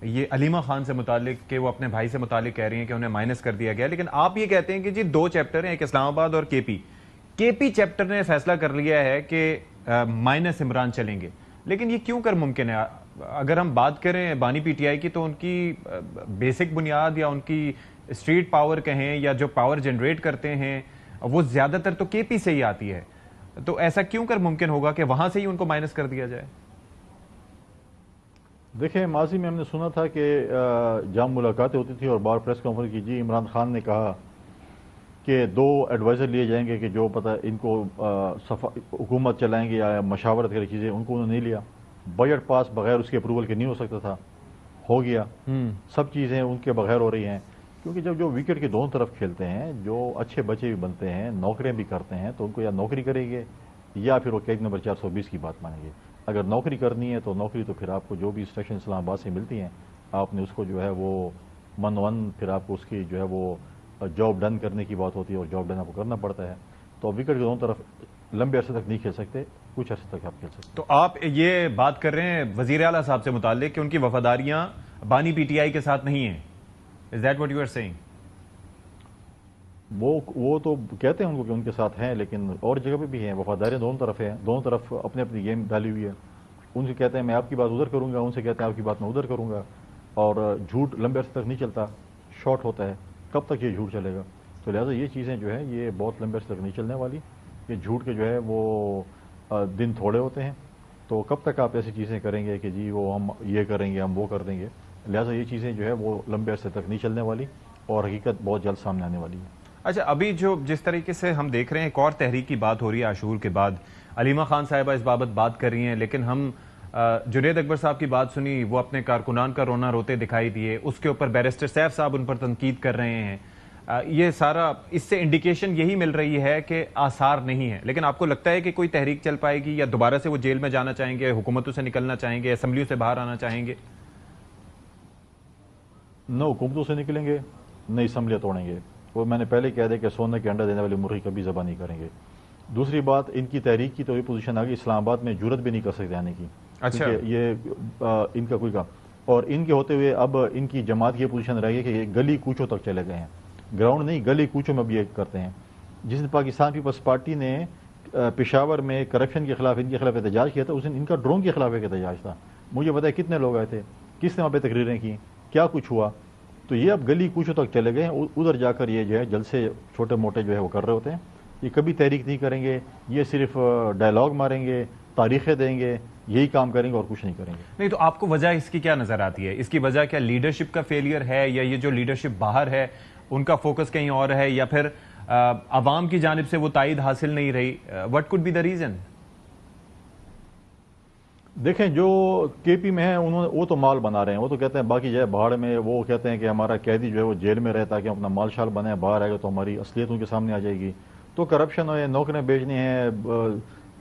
یہ علیمہ خان سے متعلق کہ وہ اپنے بھائی سے متعلق کہہ رہی ہیں کہ انہیں مائنس کر دیا گیا, لیکن آپ یہ کہتے ہیں کہ جی 2 چیپٹر ہیں, ایک اسلام آباد اور کے پی چیپٹر نے فیصلہ کر لیا ہے کہ مائنس عمران چلیں گے. لیکن یہ کیوں کر ممکن ہے؟ اگر ہم بات کریں بانی پی ٹی آئی کی تو ان کی بیسک بنیاد یا ان کی اسٹریٹ پاور کہیں یا جو پاور جنریٹ کرتے ہیں وہ زیادہ تر تو کے پی سے ہی آتی ہے. تو ایسا کیوں کر ممکن ہوگا کہ وہاں سے ہی ان کو مائنس کر دیا جائے؟
دیکھیں, ماضی میں ہم نے سنا تھا کہ جب ملاقاتیں ہوتی تھی اور بار پریس کانفرنس کی, جی عمران خان نے کہا کہ 2 ایڈوائزر لیے جائیں گے کہ جو پتہ ان کو حکومت چلائیں گے یا مشاورت کی چیزیں, ان کو انہوں نے نہیں لیا. بجٹ پاس بغیر اس کے اپروول کے نہیں ہو سکتا تھا, ہو گیا. سب چیزیں ان کے بغیر ہو رہی ہیں, کیونکہ جب جو وکٹ کے دونوں طرف کھیلتے ہیں, جو اچھے بچے بھی بنتے ہیں, نوکریاں بھی کرتے ہیں, تو ان کو یا نوکری کریں گے یا پھر وہ قید نمبر 420 کی بات مانیں گے. اگر نوکری کرنی ہے تو نوکری تو پھر آپ کو جو بھی انسٹرکشن اسلام آباد سے ملتی ہیں آپ نے اس کو جو ہے وہ پھر آپ کو اس کی جو ہے وہ جاب ڈن کرنے کی بات ہوتی ہے, اور جاب ڈن آپ کو کرنا پڑتا ہے. تو وکٹ کے دونوں طرف لمبے عرصے تک نہیں کھیل سکتے, کچھ عرصے تک آپ کھیل سکتے.
تو آپ یہ بات کر رہے ہیں وزیر اعلیٰ صاحب سے متعلق کہ ان کی وفاداریاں بانی پی ٹی آئی کے ساتھ نہیں ہیں. Is that what you are saying?
وہ تو کہتے ہیں ان کو کہ ان کے ساتھ ہیں, لیکن اور جگہ پہ بھی ہیں. وفاداریاں دونوں طرف ہیں, دونوں طرف اپنے اپنی گیم ڈالی ہوئی ہے. ان سے کہتے ہیں میں آپ کی بات ادھر کروں گا, ان سے کہتے ہیں آپ کی بات میں ادھر کروں گا. اور جھوٹ لمبے عرصے تک نہیں چلتا, شارٹ ہوتا ہے. کب تک یہ جھوٹ چلے گا؟ تو لہٰذا یہ چیزیں جو ہیں یہ بہت لمبے عرصے تک نہیں چلنے والی. یہ جھوٹ کے جو ہے وہ دن تھوڑے ہوتے ہیں. تو کب تک آپ ایسی چیزیں کریں گے کہ جی وہ ہم یہ کریں گے, ہم وہ کر دیں گے. لہٰذا یہ چیزیں جو ہے وہ لمبے عرصے تک نہیں چلنے والی, اور حقیقت بہت جلد سامنے آنے والی ہے.
اچھا, ابھی جس طریقے سے ہم دیکھ رہے ہیں ایک اور تحریک کی بات ہو رہی ہے عاشور کے بعد, علیمہ خان صاحبہ اس بابت بات کر رہی ہیں, لیکن ہم جنید اکبر صاحب کی بات سنی, وہ اپنے کارکنان کا رونا روتے دکھائی دیے, اس کے اوپر بیرسٹر سیف صاحب ان پر تنقید کر رہے ہیں. یہ سارا اس سے انڈیکیشن یہی مل رہی ہے کہ آثار نہیں ہے. لیکن آپ کو لگتا ہے کہ کوئی تحریک چل پائے گی, یا دوبارہ سے وہ جیل میں جانا چاہیں گے, حکومتوں سے نکلنا چاہیں گے, اسمبلیوں سے باہر آنا چاہیں گے؟
نہ حکومتوں سے نکلیں گے نہ اسمبلیاں توڑیں گے. اور میں نے پہلے کہہ دیا کہ سونے کے انڈا دینے والی مرغی کبھی ذبح نہیں کریں گے. دوسری بات, ان کی تحریک کی تو یہ پوزیشن آ گئی اسلام آباد میں جرت بھی نہیں کر سکتے آنے کی.
اچھا,
یہ ان کا کوئی کام, اور ان کے ہوتے ہوئے اب ان کی جماعت کی پوزیشن رہ گئی کہ یہ گلی کوچوں تک چلے گئے ہیں, گراؤنڈ نہیں گلی کوچوں میں اب یہ کرتے ہیں. جس دن پاکستان پیپلز پارٹی نے پشاور میں کرپشن کے خلاف ان کے خلاف احتجاج کیا تھا, اس دن ان کا ڈرون کے خلاف ایک احتجاج تھا. مجھے بتایا کتنے لوگ آئے تھے, کس نے وہاں پہ تقریریں کی, کیا کچھ ہوا. تو یہ اب گلی کوچوں تک چلے گئے ہیں, ادھر جا کر یہ جو ہے جلسے چھوٹے موٹے جو ہے وہ کر رہے ہوتے ہیں. یہ کبھی تحریک نہیں کریں گے, یہ صرف ڈائلاگ ماریں گے, تاریخیں دیں گے, یہی کام کریں گے اور کچھ نہیں کریں گے.
نہیں تو آپ کو وجہ اس کی کیا نظر آتی ہے؟ اس کی وجہ کیا لیڈرشپ کا فیلئر ہے, یا یہ جو لیڈرشپ باہر ہے ان کا فوکس کہیں اور ہے, یا پھر عوام کی جانب سے وہ تائید حاصل نہیں رہی؟ What could be the reason?
دیکھیں جو کے پی میں ہیں وہ تو مال بنا رہے ہیں, وہ تو کہتے ہیں باقی جو ہے باہر میں وہ کہتے ہیں کہ ہمارا قیدی جو ہے وہ جیل میں رہتا ہے کہ اپنا مال شال بنائے, باہر آئے گا تو ہماری اصلیت ان کے سامنے آ جائے گی. تو کرپشن ہے, نوکریاں بیچنی ہیں,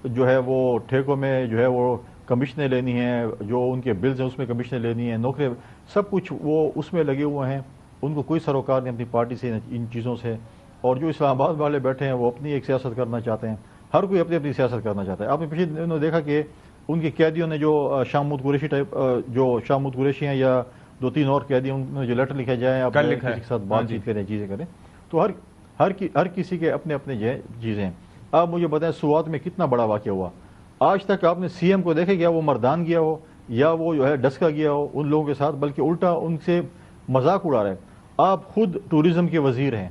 جو ہے وہ ٹھیکوں میں جو ہے وہ کمیشنیں لینی ہیں, جو ان کے بلز ہیں اس میں کمیشنیں لینی ہیں, نوکریاں سب کچھ وہ اس میں لگے ہوئے ہیں. ان کو کوئی سروکار نہیں اپنی پارٹی سے ان چیزوں سے. اور جو اسلام آباد والے بیٹھے ہیں وہ اپنی ایک سیاست کرنا چاہتے ہیں, ہر کوئی اپنی اپنی سیاست کرنا چاہتا ہے. آپ نے پچھلے دنوں دیکھا کہ ان کے قیدیوں نے جو شاہ محمود قریشی ٹائپ جو شاہ محمود قریشی ہیں یا 2-3 اور قیدی انہوں نے جو لیٹر لکھا جائے آپ کسی کے ساتھ بات چیت کریں, چیزیں کریں, تو ہر کسی کے اپنے اپنے جو ہے چیزیں ہیں. آپ مجھے بتائیں سوات میں کتنا بڑا واقعہ ہوا, آج تک آپ نے سی ایم کو دیکھے گیا وہ مردان گیا ہو یا وہ جو ہے ڈسکا گیا ہو ان لوگوں کے ساتھ, بلکہ الٹا ان سے مذاق اڑا رہے. آپ خود ٹورزم کے وزیر ہیں,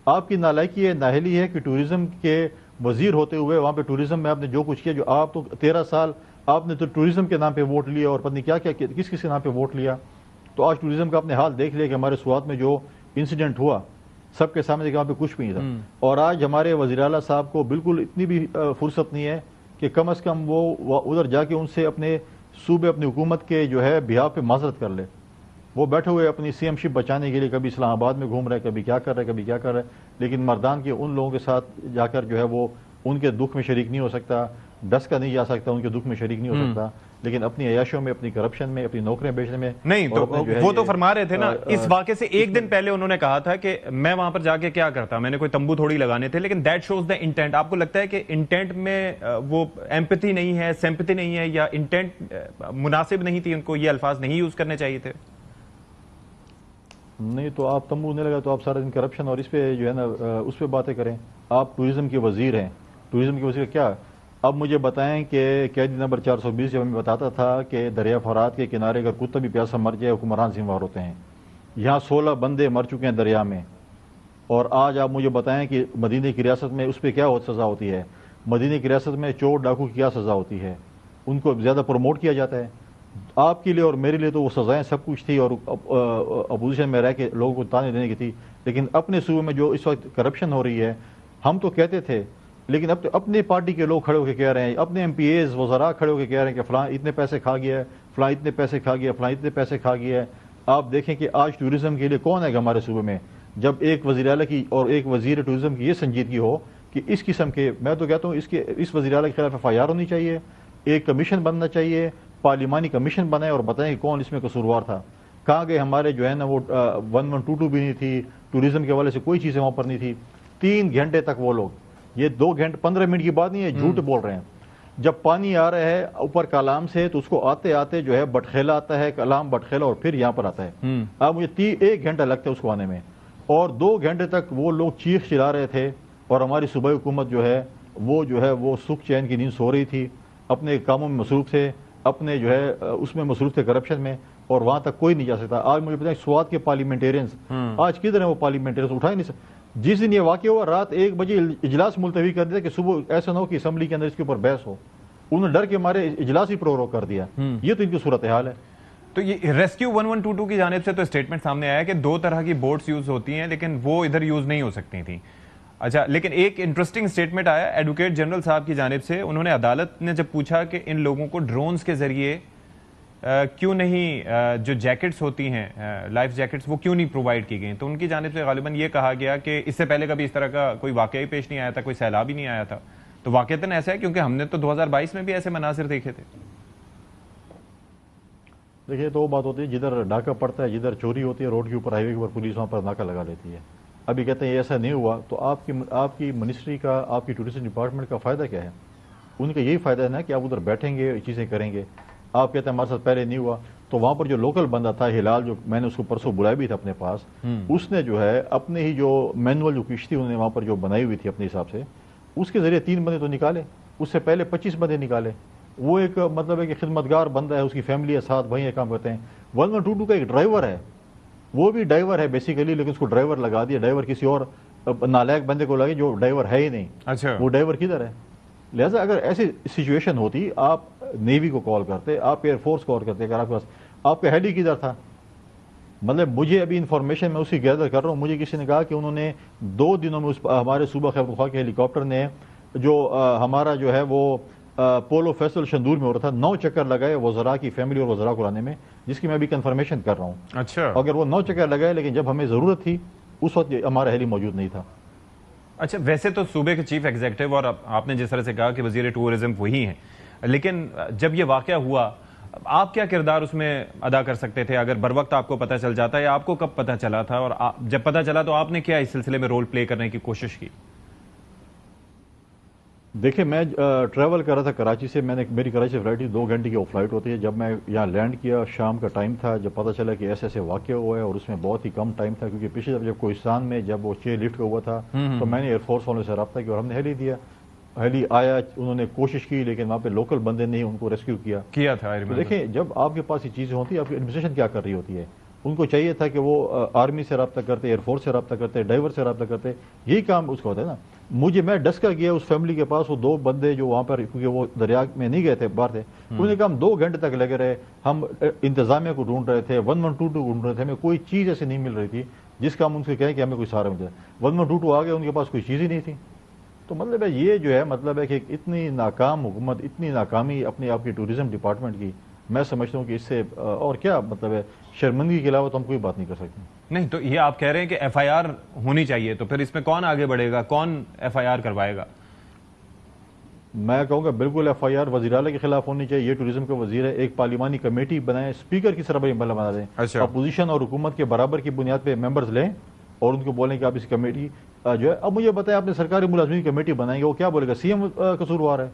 آپ کی نالائکی ہے, نااہلی ہے کہ ٹورزم کے وزیر ہوتے ہوئے وہاں پہ ٹورزم میں آپ نے جو کچھ کیا, جو آپ تو 13 سال آپ نے تو ٹورزم کے نام پہ ووٹ لیا اور پتہ نہیں کیا کیا کس کس کے نام پہ ووٹ لیا. تو آج ٹورزم کا آپ نے حال دیکھ لیا کہ ہمارے سوات میں جو انسیڈنٹ ہوا سب کے سامنے وہاں پہ کچھ بھی نہیں تھا. اور آج ہمارے وزیر اعلیٰ صاحب کو بالکل اتنی بھی فرصت نہیں ہے کہ کم از کم وہ ادھر جا کے ان سے اپنے صوبے اپنی حکومت کے جو ہے بہاف پہ معذرت کر لے. وہ بیٹھے ہوئے اپنی سی ایم شپ بچانے کے لیے کبھی اسلام آباد میں گھوم رہے, کبھی کیا کر رہے, کبھی کیا کر رہے, لیکن مردان کے ان لوگوں کے ساتھ جا کر جو ہے وہ ان کے دکھ میں شریک نہیں ہو سکتا, ڈس کا نہیں جا سکتا, ان کے دکھ میں شریک نہیں ہو سکتا, لیکن اپنی عیاشوں میں, اپنی کرپشن میں, اپنی نوکریاں بیچنے میں
نہیں. تو وہ تو فرما رہے تھے نا, اس واقعے سے ایک دن پہلے انہوں نے کہا تھا کہ میں وہاں پر جا کے کیا کرتا, میں نے کوئی تمبو تھوڑی لگانے تھے, لیکن دیٹ شوز دا انٹینٹ. آپ کو لگتا ہے کہ انٹینٹ میں وہ ایمپتھی نہیں ہے, سمپتھی نہیں ہے, یا انٹینٹ مناسب نہیں تھی, ان کو یہ الفاظ نہیں یوز کرنے چاہیے تھے؟
نہیں تو آپ تمبو نہیں لگا تو آپ سارا دن کرپشن اور اس پہ جو ہے نا اس پہ باتیں کریں. آپ ٹورزم کے وزیر ہیں, ٹورزم کے وزیر کیا. اب مجھے بتائیں کہ قیدی نمبر 420 جب ہمیں بتاتا تھا کہ دریا فرات کے کنارے اگر کتا بھی پیاسا مر جائے حکمران ذمہ وار ہوتے ہیں. یہاں 16 بندے مر چکے ہیں دریا میں, اور آج آپ مجھے بتائیں کہ مدینہ کی ریاست میں اس پہ کیا سزا ہوتی ہے. مدینہ کی ریاست میں چور ڈاکو کی کیا سزا ہوتی ہے, ان کو زیادہ پروموٹ کیا جاتا ہے. آپ کے لیے اور میرے لیے تو وہ سزائیں سب کچھ تھی اور اپوزیشن میں رہ کے لوگوں کو تانے دینے کی تھی, لیکن اپنے صوبے میں جو اس وقت کرپشن ہو رہی ہے ہم تو کہتے تھے, لیکن اب اپنے پارٹی کے لوگ کھڑے ہو کے کہہ رہے ہیں, اپنے ایم پی ایز وزراء کھڑے ہو کے کہہ رہے ہیں کہ فلاں اتنے پیسے کھا گیا ہے, فلاں اتنے پیسے کھا گیا, فلاں اتنے پیسے کھا گیا ہے. آپ دیکھیں کہ آج ٹورزم کے لیے کون ہے ہمارے صوبے میں, جب ایک وزیر اعلیٰ کی اور ایک وزیر ٹورزم کی یہ سنجیدگی ہو کہ اس قسم کے, میں تو کہتا ہوں اس وزیر اعلیٰ کے خلاف FIR ہونی چاہیے, ایک کمیشن بننا چاہیے, پارلیمانی کمیشن بنائے اور بتائیں کہ کون اس میں قصوروار تھا. کہاں گئے ہمارے جو ہے نا وہ 1122 بھی نہیں تھی, ٹورزم کے حوالے سے کوئی چیزیں وہاں پر نہیں تھی. 3 گھنٹے تک وہ لوگ, یہ 2 گھنٹے 15 منٹ کی بات نہیں ہے, جھوٹ بول رہے ہیں. جب پانی آ رہا ہے اوپر کالام سے تو اس کو آتے آتے جو ہے بٹخیلا آتا ہے, کلام بٹخیلا, اور پھر یہاں پر آتا ہے. اب مجھے 1 گھنٹہ لگتا ہے اس کو آنے میں, اور 2 گھنٹے تک وہ لوگ چیخ چلا رہے تھے, اور ہماری صوبائی حکومت جو ہے وہ سکھ چین کی نیند سو رہی تھی, اپنے کاموں میں مصروف تھے, اپنے جو ہے اس میں مصروف تھے کرپشن میں, اور وہاں تک کوئی نہیں جا سکتا. آج مجھے پتا ہے سوات کے پارلیمنٹیرینز آج کدھر ہیں, وہ پارلیمنٹیرینز اٹھا ہی نہیں سکتے. جس دن یہ واقعہ ہوا رات 1 بجے اجلاس ملتوی کر دیا کہ صبح ایسا نہ ہو کہ اسمبلی کے اندر اس کے اوپر بحث ہو, انہوں نے ڈر کے مارے اجلاس ہی پروگرام کر دیا. یہ تو ان کی صورتحال ہے.
تو یہ ریسکیو 1122 کی جانب سے تو اسٹیٹمنٹ سامنے آیا کہ 2 طرح کی بوٹس یوز ہوتی ہیں, لیکن وہ ادھر یوز نہیں ہو سکتی تھیں. اچھا, لیکن ایک انٹرسٹنگ اسٹیٹمنٹ آیا ایڈوکیٹ جنرل صاحب کی جانب سے. انہوں نے عدالت نے جب پوچھا کہ ان لوگوں کو ڈرونز کے ذریعے کیوں نہیں جو جیکٹس ہوتی ہیں لائف جیکٹس وہ کیوں نہیں پرووائڈ کی گئیں, تو ان کی جانب سے غالباً یہ کہا گیا کہ اس سے پہلے کبھی اس طرح کا کوئی واقعہ ہی پیش نہیں آیا تھا, کوئی سیلاب ہی نہیں آیا تھا. تو واقعتاً ایسا ہے, کیونکہ ہم نے تو 2022 میں بھی ایسے مناظر دیکھے تھے.
دیکھیے تو وہ بات ہوتی ہے جدھر ڈاکہ پڑتا ہے, جدھر چوری ہوتی ہے روڈ کے اوپر, ہائی وے کے اوپر, پولیس وہاں پر ناکہ لگا لیتی ہے. ابھی کہتے ہیں یہ ایسا نہیں ہوا, تو آپ کی منسٹری کا, آپ کی ٹورزم ڈپارٹمنٹ کا فائدہ کیا ہے؟ ان کا یہی فائدہ ہے نا کہ آپ ادھر بیٹھیں گے, چیزیں کریں گے. آپ کہتے ہیں ہمارے ساتھ پہلے نہیں ہوا, تو وہاں پر جو لوکل بندہ تھا ہلال, جو میں نے اس کو پرسوں بلایا بھی تھا اپنے پاس, اس نے جو ہے اپنے ہی جو مینول جو کشتی انہوں نے وہاں پر جو بنائی ہوئی تھی اپنے حساب سے, اس کے ذریعے 3 بندے تو نکالے, اس سے پہلے 25 بندے نکالے. وہ ایک مطلب ہے کہ خدمتگار بندہ ہے, اس کی فیملی ہے ساتھ, بھائی کام کرتے ہیں. 1122 کا ایک ڈرائیور ہے, وہ بھی ڈرائیور ہے بیسیکلی, لیکن اس کو ڈرائیور لگا دیا. ڈرائیور کسی اور نالائق بندے کو لگے جو ڈرائیور ہے ہی نہیں.
اچھا,
وہ ڈرائیور کدھر ہے؟ لہٰذا اگر ایسی سچویشن ہوتی, آپ نیوی کو کال کرتے, آپ ایئر فورس کو کال کرتے, اگر آپ کے پاس آپ کا ہیلی کدھر تھا؟ مطلب مجھے ابھی انفارمیشن میں اسی گیدر کر رہا ہوں, مجھے کسی نے کہا کہ انہوں نے 2 دنوں میں ہمارے صوبہ خیبر پختونخوا کے ہیلی کاپٹر نے جو ہمارا جو ہے وہ پولو فیسٹیول شندور میں ہو رہا تھا, 9 چکر لگائے وزراء کی فیملی اور وزراء کو لانے میں, جس کی میں ابھی کنفرمیشن کر رہا ہوں.
اچھا,
اگر وہ 9 چکر لگائے, لیکن جب ہمیں ضرورت تھی اس وقت ہمارا ہیلی موجود نہیں تھا.
اچھا, ویسے تو صوبے کے چیف ایگزیکٹو اور آپ نے جس طرح سے کہا کہ وزیر ٹورزم وہی ہیں, لیکن جب یہ واقعہ ہوا آپ کیا کردار اس میں ادا کر سکتے تھے اگر بر وقت آپ کو پتہ چل جاتا, یا آپ کو کب پتہ چلا تھا, اور جب پتہ چلا تو آپ نے کیا اس سلسلے میں رول پلے کرنے کی کوشش کی؟
دیکھیں میں ٹریول کر رہا تھا کراچی سے, میری کراچی سے فلائٹ 2 گھنٹے کی فلائٹ ہوتی ہے. جب میں یہاں لینڈ کیا شام کا ٹائم تھا, جب پتہ چلا کہ ایسے واقعہ ہوا ہے, اور اس میں بہت ہی کم ٹائم تھا, کیونکہ پچھلے جب کوہستان میں جب وہ چیئر لفٹ کا ہوا تھا تو میں نے ایئر فورس والوں سے رابطہ کیا اور ہم نے ہیلی دیا. ہیلی آیا, انہوں نے کوشش کی, لیکن وہاں پہ لوکل بندے نے ان کو ریسکیو کیا
تھا.
دیکھیں جب آپ کے پاس یہ چیزیں ہوتی ہیں, آپ کی ایڈمنسٹریشن کیا کر رہی ہوتی ہے, ان کو چاہیے تھا کہ وہ آرمی سے رابطہ کرتے, ایئر فورس سے رابطہ کرتے, ڈرائیور سے رابطہ کرتے, یہی کام اس کا ہوتا ہے نا. میں ڈسکا گیا اس فیملی کے پاس, وہ 2 بندے جو وہاں پر, کیونکہ وہ دریا میں نہیں گئے تھے, باہر تھے, انہوں نے کہا ہم 2 گھنٹے تک لگے رہے, ہم انتظامیہ کو ڈھونڈ رہے تھے, 1122 ڈھونڈ رہے تھے, ہمیں کوئی چیز ایسی نہیں مل رہی تھی جس کا ہم ان سے کہیں کہ ہمیں کوئی سہارا مل جائے. 1122 آ گئے, ان کے پاس کوئی چیز ہی نہیں تھی. تو مطلب ہے یہ جو ہے, مطلب ہے کہ اتنی ناکام حکومت, اتنی ناکامی اپنے آپ کی ٹورزم ڈپارٹمنٹ کی, میں سمجھتا ہوں کہ اس سے اور کیا مطلب ہے, شرمندگی کے علاوہ تو ہم کوئی بات نہیں کر سکتے.
نہیں تو یہ آپ کہہ رہے ہیں کہ ایف آئی آر ہونی چاہیے, تو پھر اس میں کون آگے بڑھے گا, کون ایف آئی آر کروائے گا؟
میں کہوں گا بالکل ایف آئی آر وزیر اعلیٰ کے خلاف ہونی چاہیے. یہ ٹورزم کا وزیر ہے, ایک پارلیمانی کمیٹی بنائیں, اسپیکر کی سربراہی بنا دیں, اپوزیشن اور حکومت کے برابر کی بنیاد پہ ممبرز لیں اور ان کو بولیں کہ آپ اس کمیٹی جو ہے, اب مجھے بتائیں آپ نے سرکاری ملازمین کی کمیٹی بنائیں گے, وہ کیا بولے گا, سی ایم قصوروار ہے,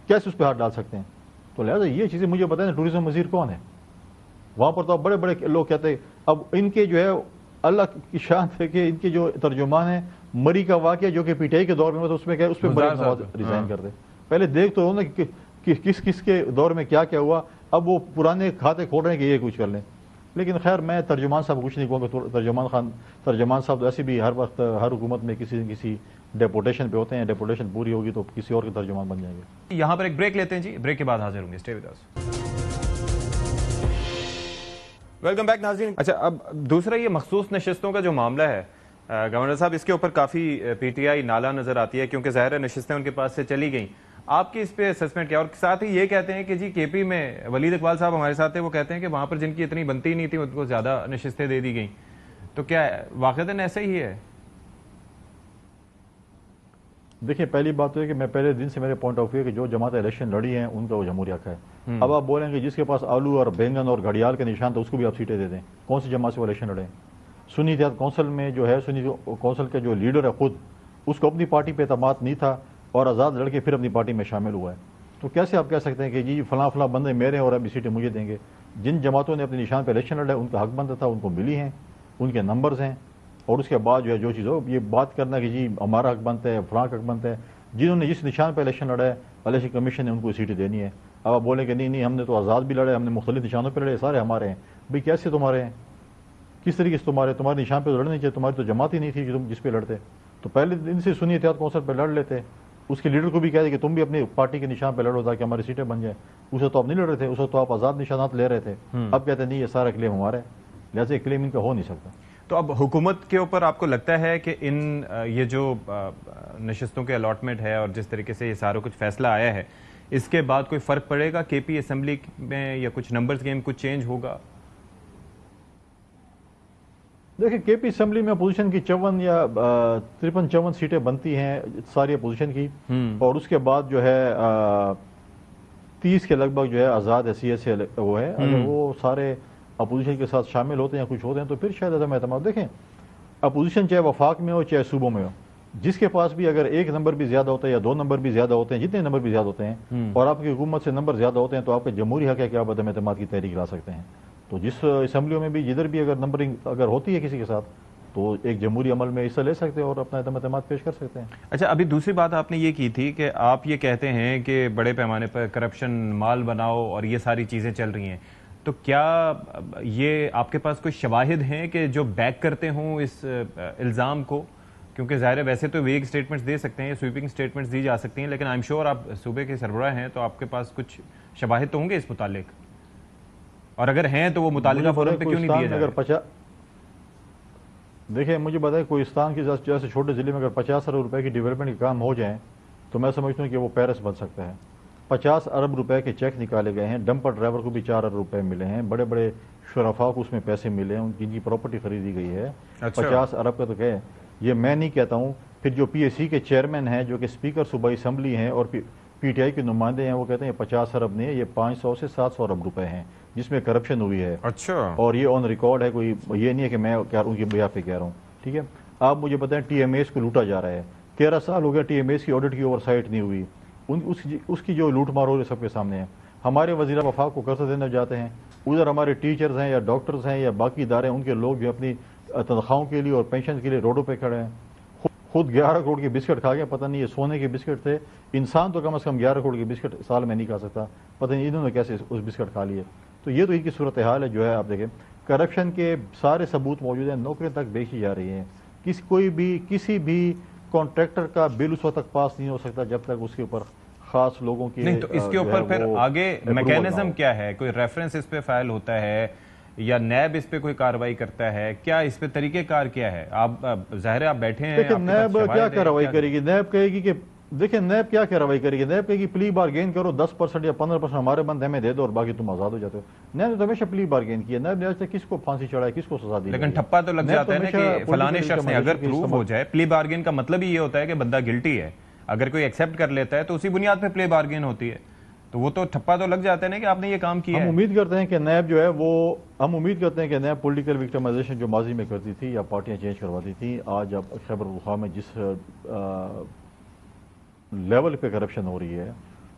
کیسے اس پہ ہاتھ ڈال سکتے ہیں؟ تو لہٰذا یہ چیزیں مجھے بتائیں ٹورزم وزیر کون ہے وہاں پر. تو اب بڑے بڑے لوگ کہتے ہیں, اب ان کے جو ہے اللہ کی شان ہے کہ ان کے جو ترجمان ہیں, مری کا واقعہ جو کہ پی ٹی آئی کے دور میں, اس پہ مریض نواز ریزائن کر دے. پہلے دیکھ تو نا کہ کس کس کے دور میں کیا کیا ہوا, اب وہ پرانے کھاتے کھول رہے ہیں کہ یہ کچھ کر لیں. لیکن خیر میں ترجمان صاحب کچھ نہیں کہوں گا, ترجمان صاحب تو ایسے بھی ہر وقت ہر حکومت میں کسی نہ کسی ڈیپوٹیشن پہ ہوتے ہیں, ڈیپوٹیشن پوری ہوگی تو کسی اور کے ترجمان بن جائیں گے.
یہاں پر ایک بریک لیتے ہیں جی, بریک کے بعد حاضر ہوں گے, stay with us. Welcome back ناظرین. اچھا, اب دوسرا یہ مخصوص نشستوں کا جو معاملہ ہے گورنر صاحب, اس کے اوپر کافی پی ٹی آئی نالا نظر آتی ہے, کیونکہ ظاہر نشستیں ان کے پاس سے چلی گئیں. آپ کی اس پہ اسسمنٹ کیا؟ اور ساتھ ہی یہ کہتے ہیں کہ جی کے پی میں ولید اقبال صاحب ہمارے ساتھ تھے, وہ کہتے ہیں کہ وہاں پر جن کی اتنی بنتی نہیں تھی ان کو زیادہ نشستیں دے دی گئیں, تو کیا واقعتاً ایسا ہی ہے؟
دیکھیں پہلی بات تو ہے کہ میں پہلے دن سے میرے پوائنٹ آف ویو کہ جو جماعت الیکشن لڑی ہیں ان کا وہ جمہوری حق ہے. اب آپ بولیں کہ جس کے پاس آلو اور بینگن اور گھڑیال کے نشان تھا اس کو بھی آپ سیٹیں دے دیں, کون سی جماعت سے وہ الیکشن لڑے؟ سنی اتحاد کونسل میں جو ہے, سنی کونسل کا جو لیڈر ہے خود, اس کو اپنی پارٹی پہ اعتماد نہیں تھا اور آزاد لڑ کے پھر اپنی پارٹی میں شامل ہوا ہے. تو کیسے آپ کہہ سکتے ہیں کہ جی فلاں فلاں بندے میرے ہیں اور ابھی سیٹیں مجھے دیں گے؟ جن جماعتوں نے اپنے نشان پہ الیکشن لڑا ہے ان کا حق بنتا تھا, ان کو ملی ہیں, ان کے نمبرز ہیں, اور اس کے بعد جو ہے جو چیز ہو, یہ بات کرنا کہ جی ہمارا حق بنتا ہے, فلاں حق بنتا ہے, جنہوں نے جس نشان پہ الیکشن لڑا ہے الیکشن کمیشن نے ان کو سیٹیں دینی ہے. اب آپ بولیں کہ نہیں ہم نے تو آزاد بھی لڑے, ہم نے مختلف نشانوں پہ لڑے, سارے ہمارے ہیں. بھئی کیسے تمہارے ہیں, کس طریقے سے تمہارے نشان پہ لڑنے چاہیے, تمہاری تو جماعت ہی نہیں تھی تم جس پہ لڑتے. تو پہلے دن سے سنی اتحاد کونسل پہ لڑ لیتے, اس کے لیڈر کو بھی کہہ دے کہ تم بھی اپنی پارٹی کے نشان پہ لڑو تاکہ ہماری سیٹیں بن جائیں. اسے تو آپ نہیں لڑ رہے تھے, اسے تو آپ آزاد نشانات لے رہے تھے. اب کہتے ہیں نہیں یہ سارا کلیم ہمارا ہے, لہٰذا کلیم ان کا ہو نہیں سکتا.
تو اب حکومت کے اوپر آپ کو لگتا ہے کہ یہ جو نشستوں کے الاٹمنٹ ہے اور جس طریقے سے یہ سارا کچھ فیصلہ آیا ہے, اس کے بعد کوئی فرق پڑے گا کے پی اسمبلی میں, یا کچھ نمبرز گیم کچھ چینج ہوگا؟
دیکھیں کے پی اسمبلی میں اپوزیشن کی 54 یا 53 سیٹیں بنتی ہیں ساری اپوزیشن کی, اور اس کے بعد جو ہے 30 کے لگ بھگ جو ہے آزاد حیثیت سے وہ ہے. اگر وہ سارے اپوزیشن کے ساتھ شامل ہوتے ہیں یا کچھ ہوتے ہیں تو پھر شاید عدم اعتماد. دیکھیں اپوزیشن چاہے وفاق میں ہو چاہے صوبوں میں ہو, جس کے پاس بھی اگر 1 نمبر بھی زیادہ ہوتا ہے یا 2 نمبر بھی زیادہ ہوتے ہیں, جتنے نمبر بھی زیادہ ہوتے ہیں اور آپ کی حکومت سے نمبر زیادہ ہوتے ہیں تو آپ کا جمہوری حق ہے کہ آپ عدم اعتماد کی تحریک لا سکتے ہیں. تو جس اسمبلیوں میں بھی جدھر بھی اگر نمبرنگ اگر ہوتی ہے کسی کے ساتھ تو ایک جمہوری عمل میں حصہ لے سکتے ہیں اور اپنا عدم اعتماد پیش کر سکتے ہیں.
اچھا, ابھی دوسری بات آپ نے یہ کی تھی کہ آپ یہ کہتے ہیں کہ بڑے پیمانے پر کرپشن مال بناؤ اور یہ ساری چیزیں چل رہی ہیں, تو کیا یہ آپ کے پاس کوئی شواہد ہیں کہ جو بیک کرتے ہوں اس الزام کو؟ کیونکہ ظاہر ہے ویسے تو ویگ سٹیٹمنٹس دے سکتے ہیں, سویپنگ سٹیٹمنٹس دی جا سکتی ہیں, لیکن آئی ایم شیور آپ صوبے کے سربراہ ہیں تو آپ کے پاس کچھ شواہد تو ہوں گے اس متعلق, اور اگر ہیں تو وہ متعلقہ فورم پہ کیوں نہیں دیا جائے؟
دیکھیں مجھے بتائیں کوہستان کی جیسے چھوٹے ضلع میں اگر 50 ارب روپے کی ڈیولپمنٹ کے کام ہو جائیں تو میں سمجھتا ہوں کہ وہ پیرس بن سکتا ہے. 50 ارب روپے کے چیک نکالے گئے ہیں, ڈمپر ڈرائیور کو بھی 4 ارب روپے ملے ہیں, بڑے بڑے شرفاء کو اس میں پیسے ملے ہیں, جن کی پراپرٹی خریدی گئی ہے. 50 ارب کا تو کہ یہ میں نہیں کہتا ہوں. پھر جو پی ایس سی کے چیئرمین ہیں جو کہ اسپیکر صوبائی اسمبلی ہیں اور پی ٹی آئی کے نمائندے ہیں, وہ کہتے ہیں 50 ارب نہیں ہے, یہ 500 سے 700 ارب روپے ہیں جس میں کرپشن ہوئی ہے.
اچھا, اور
یہ آن ریکارڈ ہے, کوئی یہ نہیں ہے کہ میں ان کی بیاہ پہ کہہ رہا ہوں. ٹھیک ہے, آپ مجھے بتائیں ٹی ایم ایس کو لوٹا جا رہا ہے, 13 سال ہو گیا ٹی ایم ایس کی آڈٹ کی اوور سائٹ نہیں ہوئی, اس کی جو لوٹ مار ہو رہی ہے سب کے سامنے ہے. ہمارے وزیر وفاق کو قرض دینے جاتے ہیں, ادھر ہمارے ٹیچرز ہیں یا ڈاکٹرز ہیں یا باقی ادارے ہیں, ان کے لوگ جو اپنی تنخواہوں کے لیے اور پینشن کے لیے روڈوں پہ کھڑے ہیں. خود 11 کروڑ کے بسکٹ کھا گیا, پتہ نہیں یہ سونے کے بسکٹ تھے. انسان تو کم از کم 11 کروڑ کے بسکٹ سال میں نہیں کھا سکتا, پتہ نہیں انہوں نے کیسے اس بسکٹ کھا لیے. تو یہ تو ان کی صورتحال ہے جو ہے. آپ دیکھیں کرپشن کے سارے ثبوت موجود ہیں, نوکریاں تک بیچی جا رہی ہیں. کسی بھی کانٹریکٹر کا بل اس وقت تک پاس نہیں ہو سکتا جب تک اس کے اوپر خاص لوگوں کی
نہیں. تو اس کے اوپر پھر آگے میکینزم کیا ہے؟ کوئی ریفرنس اس پہ فائل ہوتا ہے یا نیب اس پہ کوئی کارروائی کرتا ہے؟ کیا اس پہ طریقہ کار کیا ہے؟ آپ ظاہر ہے آپ بیٹھے ہیں,
نیب کیا کارروائی کرے گی؟ نیب کہے گی کہ دیکھیں نیب کیا کارروائی کرے گی؟ نیب کہے گی پلی بارگین کرو, 10% یا 15% ہمارے بند ہمیں دے دو اور باقی تم آزاد ہو جاتے ہو. نیب نے تو ہمیشہ پلی بارگین کیا. نیب نے آج تک کس کو پھانسی چڑھائی, کس کو سزا دی؟
لیکن ٹھپا تو لگ جاتا ہے نا کہ فلانے شخص نے اگر پروف ہو جائے. پلی بارگین کا مطلب ہی یہ ہوتا ہے کہ بندہ گلٹی ہے, اگر کوئی ایکسیپٹ کر لیتا ہے تو اسی بنیاد پہ پلی بارگین ہوتی ہے. تو وہ تو ٹھپا تو لگ جاتا ہے نا کہ آپ نے یہ کام کیا ہے.
ہم امید کرتے ہیں کہ نیب جو ہے ہم امید کرتے ہیں کہ نیب پولیٹیکل وکٹمائزیشن جو ماضی میں کرتی تھی یا پارٹیاں چینج کرواتی تھیں, آج اب خیبر پختونخوا میں جس لیول پہ کرپشن ہو رہی ہے,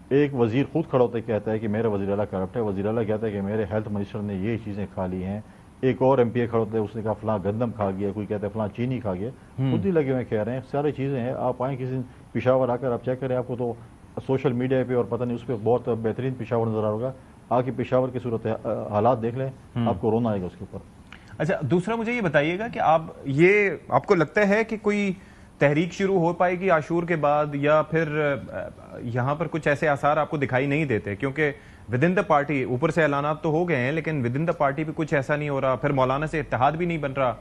ایک وزیر خود کھڑا ہوتا ہے کہتا ہے کہ میرا وزیر اعلیٰ کرپٹ ہے, وزیر اعلیٰ کہتا ہے کہ میرے ہیلتھ منسٹر نے یہ چیزیں کھا لی ہیں, ایک اور ایم پی اے کھڑا ہوتا ہے اس نے کہا فلاں گندم کھا گیا, کوئی کہتا ہے فلاں چینی کھا گیا. خود ہی لگے ہوئے کہہ رہے ہیں, ساری چیزیں ہیں. آپ آئیں کسی دن پشاور آ کر آپ چیک کریں, آپ کو تو سوشل میڈیا پہ اور پتہ نہیں اس پہ بہت بہترین پشاور نظر آ ہوگا. آ کے پشاور کی صورت حالات دیکھ لیں, آپ کو رونا آئے گا اس کے اوپر.
اچھا, دوسرا مجھے یہ بتائیے گا کہ آپ کو لگتا ہے کہ کوئی تحریک شروع ہو پائے گی عاشور کے بعد, یا پھر یہاں پر کچھ ایسے آثار آپ کو دکھائی نہیں دیتے؟ کیونکہ ود ان دا پارٹی اوپر سے اعلانات تو ہو گئے ہیں لیکن ود ان دا پارٹی بھی کچھ ایسا نہیں ہو رہا. پھر مولانا سے اتحاد بھی نہیں بن رہا,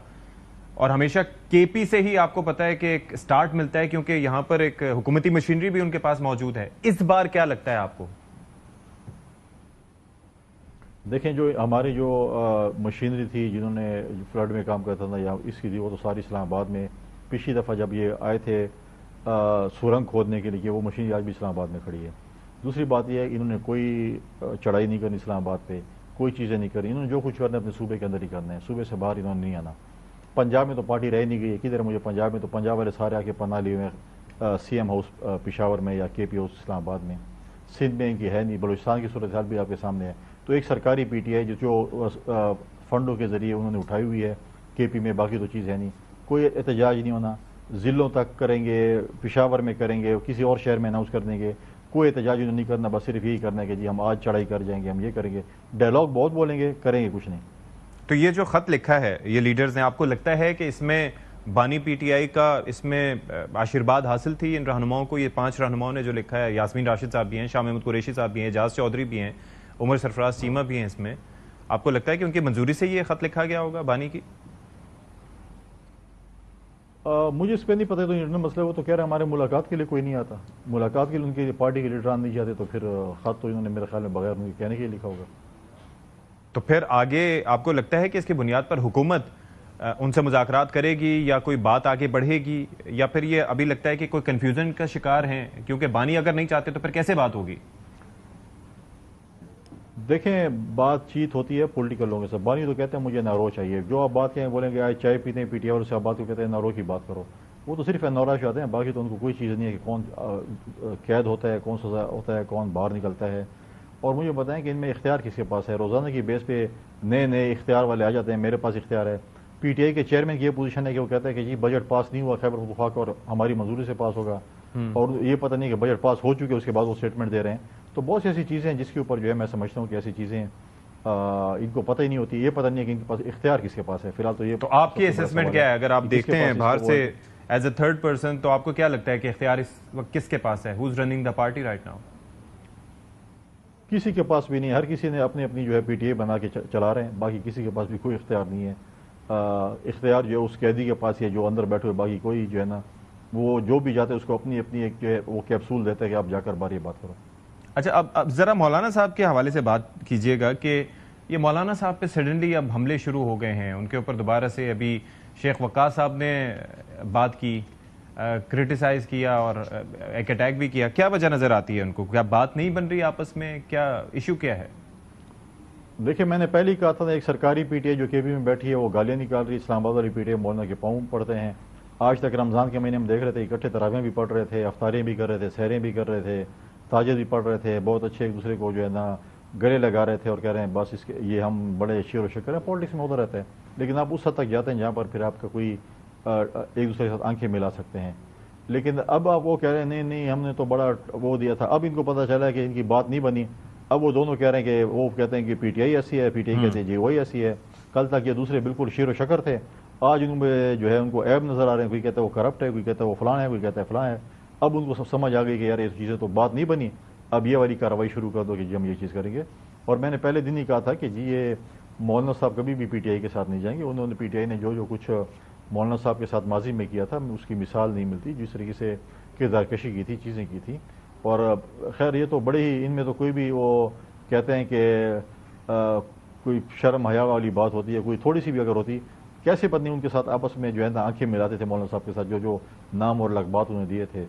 اور ہمیشہ کے پی سے ہی آپ کو پتا ہے کہ ایک سٹارٹ ملتا ہے کیونکہ یہاں پر ایک حکومتی مشینری بھی ان کے پاس موجود ہے. اس بار کیا لگتا ہے آپ کو؟
دیکھیں جو ہماری جو مشینری تھی جنہوں نے فلڈ میں کام کرتا تھا یا اس کی تھی, وہ تو ساری اسلام آباد میں پچھلی دفعہ جب یہ آئے تھے سرنگ کھودنے کے لیے, وہ مشینری آج بھی اسلام آباد میں کھڑی ہے. دوسری بات یہ ہے انہوں نے کوئی چڑھائی نہیں کرنی اسلام آباد پہ, کوئی چیزیں نہیں کرنی. انہوں نے جو کچھ کرنا ہے اپنے صوبے کے اندر ہی کرنا ہے, صوبے سے باہر انہوں نے نہیں آنا. پنجاب میں تو پارٹی رہ نہیں گئی ہے کدھر, مجھے پنجاب میں تو پنجاب والے سارے آ کے پناہ لیے ہوئے ہیں سی ایم ہاؤس پشاور میں یا کے پی ہاؤس اسلام آباد میں. سندھ میں ان کی ہے نہیں, بلوچستان کی صورتحال بھی آپ کے سامنے ہے. تو ایک سرکاری پی ٹی آئی جو فنڈوں کے ذریعے انہوں نے اٹھائی ہوئی ہے کے پی میں, باقی تو چیز ہے نہیں. کوئی احتجاج نہیں ہونا, ضلعوں تک کریں گے, پشاور میں کریں گے, کسی اور شہر میں اناؤنس کر دیں گے. کوئی احتجاج انہوں نہیں کرنا, بس صرف یہی کرنا ہے کہ جی ہم آج چڑھائی کر جائیں گے, ہم یہ کریں گے. ڈائلاگ بہت بولیں گے, کریں گے کچھ نہیں.
تو یہ جو خط لکھا ہے یہ لیڈرز نے, آپ کو لگتا ہے کہ اس میں بانی پی ٹی آئی کا اس میں آشیرواد حاصل تھی ان رہنماؤں کو؟ یہ 5 رہنماؤں نے جو لکھا ہے, یاسمین راشد صاحب بھی ہیں, شاہ محمود قریشی صاحب بھی ہیں, اعجاز چودھری بھی ہیں, عمر سرفراز چیمہ بھی ہیں, اس میں آپ کو لگتا ہے کہ ان کی منظوری سے یہ خط لکھا گیا ہوگا بانی کی؟
مجھے اس پہ نہیں پتہ, تو انٹرنل مسئلہ وہ تو کہہ رہے ہیں ہمارے ملاقات کے لیے کوئی نہیں آتا, ملاقات کے لیے ان کی پارٹی کے لیڈران نہیں جاتے, تو پھر خط تو انہوں نے میرے خیال میں بغیر ان کے کہنے کے لیے لکھا ہوگا.
تو پھر آگے آپ کو لگتا ہے کہ اس کی بنیاد پر حکومت ان سے مذاکرات کرے گی یا کوئی بات آگے بڑھے گی, یا پھر یہ ابھی لگتا ہے کہ کوئی کنفیوژن کا شکار ہیں کیونکہ بانی اگر نہیں چاہتے تو پھر کیسے بات ہوگی؟
دیکھیں بات چیت ہوتی ہے پولیٹیکل لوگوں سے. بانی تو کہتے ہیں مجھے نارو چاہیے. جو آپ بات کہیں بولیں گے آج چائے پیتے ہیں پی ٹی آئی اور سے آپ بات کو کہتے ہیں نارو کی بات کرو. وہ تو صرف نورا چاہتے ہیں, باقی تو ان کو کوئی چیز نہیں ہے کہ کون قید ہوتا ہے, کون سزا ہوتا ہے, کون باہر نکلتا ہے. اور مجھے بتائیں کہ ان میں اختیار کس کے پاس ہے. روزانہ کی بیس پہ نئے اختیار والے آ جاتے ہیں. میرے پاس اختیار ہے. پی ٹی آئی کے چیئرمین کی یہ پوزیشن ہے کہ وہ کہتا ہے کہ جی بجٹ پاس نہیں ہوا خیبر پختونخوا کا اور ہماری منظوری سے پاس ہوگا, اور یہ پتہ نہیں کہ بجٹ پاس ہو چکے اس کے بعد وہ اسٹیٹمنٹ دے رہے ہیں. تو بہت سی ایسی چیزیں ہیں جس کے اوپر جو ہے میں سمجھتا ہوں کہ ایسی چیزیں ان کو پتہ ہی نہیں ہوتی. یہ پتہ نہیں ہے کہ ان کے پاس اختیار کس کے پاس ہے. فی الحال تو یہ.
تو آپ کی اسسمنٹ کیا ہے اگر آپ دیکھتے ہیں باہر سے ایز اے تھرڈ پرسن, تو آپ کو کیا لگتا ہے کہ اختیار اس وقت کس کے پاس ہے؟ Who's running the party right now?
کسی کے پاس بھی نہیں. ہر کسی نے اپنی جو ہے پی ٹی آئی بنا کے چلا رہے ہیں. باقی کسی کے پاس بھی کوئی اختیار نہیں ہے. اختیار جو ہے اس قیدی کے پاس ہے جو اندر بیٹھے ہوئے. باقی کوئی جو ہے نا وہ جو بھی جاتے ہیں اس کو اپنی ایک جو ہے وہ کیپسول دیتا ہے کہ آپ جا کر بار یہ بات کرو.
اچھا, اب ذرا مولانا صاحب کے حوالے سے بات کیجئے گا کہ یہ مولانا صاحب پہ سڈنلی اب حملے شروع ہو گئے ہیں. ان کے اوپر دوبارہ سے ابھی شیخ وقاص صاحب نے بات کی, کرٹیسائز کیا اور ایک اٹیک بھی کیا. کیا وجہ نظر آتی ہے ان کو؟ کیا بات نہیں بن رہی آپس میں؟ کیا ایشو کیا ہے؟
دیکھیں میں نے پہلے ہی کہا تھا ایک سرکاری پی ٹی آئی جو کے پی میں بیٹھی ہے وہ گالیاں نکال رہی. اسلام آباد والی پی ٹی آئی مولانا کے پاؤں پڑتے ہیں. آج تک رمضان کے مہینے میں دیکھ رہے تھے اکٹھے تراویح بھی پڑھ رہے تھے, افطاریں بھی کر رہے تھے, سحریں بھی کر رہے تھے, تاجد بھی پڑھ رہے تھے. بہت اچھے ایک دوسرے کو جو ہے نا گلے لگا رہے تھے اور کہہ رہے ہیں بس یہ ہم بڑے شیر و شکر ہیں. پالیٹکس میں ہوتا رہتا ہے, لیکن آپ اس حد تک جاتے ہیں جہاں پر پھر آپ کا کوئی ایک دوسرے کے ساتھ آنکھیں ملا سکتے ہیں. لیکن اب آپ وہ کہہ رہے ہیں نہیں ہم نے تو بڑا وہ دیا تھا. اب ان کو پتہ چلا کہ ان کی بات نہیں بنی. اب وہ دونوں کہہ رہے ہیں کہ وہ کہتے ہیں کہ پی ٹی آئی ایسی ہے, پی ٹی آئی کہتے ہیں جی وہی ایسی ہے. کل تک یہ دوسرے بالکل شیر و شکر تھے. آج ان میں جو ہے ان کو عیب نظر آ رہے ہیں. کوئی کہتا ہے وہ کرپٹ ہے, کوئی کہتا ہے وہ فلاں ہے, کوئی کہتا ہے فلاں ہے. اب ان کو سب سمجھ آ گئی کہ یار یہ چیزیں تو بات نہیں بنی, اب یہ والی کارروائی شروع کر دو کہ جی ہم یہ چیز کریں گے. اور میں نے پہلے دن ہی کہا تھا کہ جی یہ مولانا صاحب کبھی بھی پی ٹی آئی کے ساتھ نہیں جائیں گے. انہوں نے پی ٹی آئی نے جو کچھ مولانا صاحب کے ساتھ ماضی میں کیا تھا اس کی مثال نہیں ملتی. جس طریقے سے کردار کشی کی تھی, چیزیں کی تھیں. اور خیر یہ تو بڑے ہی ان میں تو کوئی بھی وہ کہتے ہیں کہ کوئی شرم حیا والی بات ہوتی ہے, کوئی تھوڑی سی بھی اگر ہوتی, کیسے پتہ نہیں ان کے ساتھ آپس میں جو ہے نا آنکھیں ملاتے تھے مولانا صاحب کے ساتھ, جو نام اور لقبات انہوں نے دیے تھے,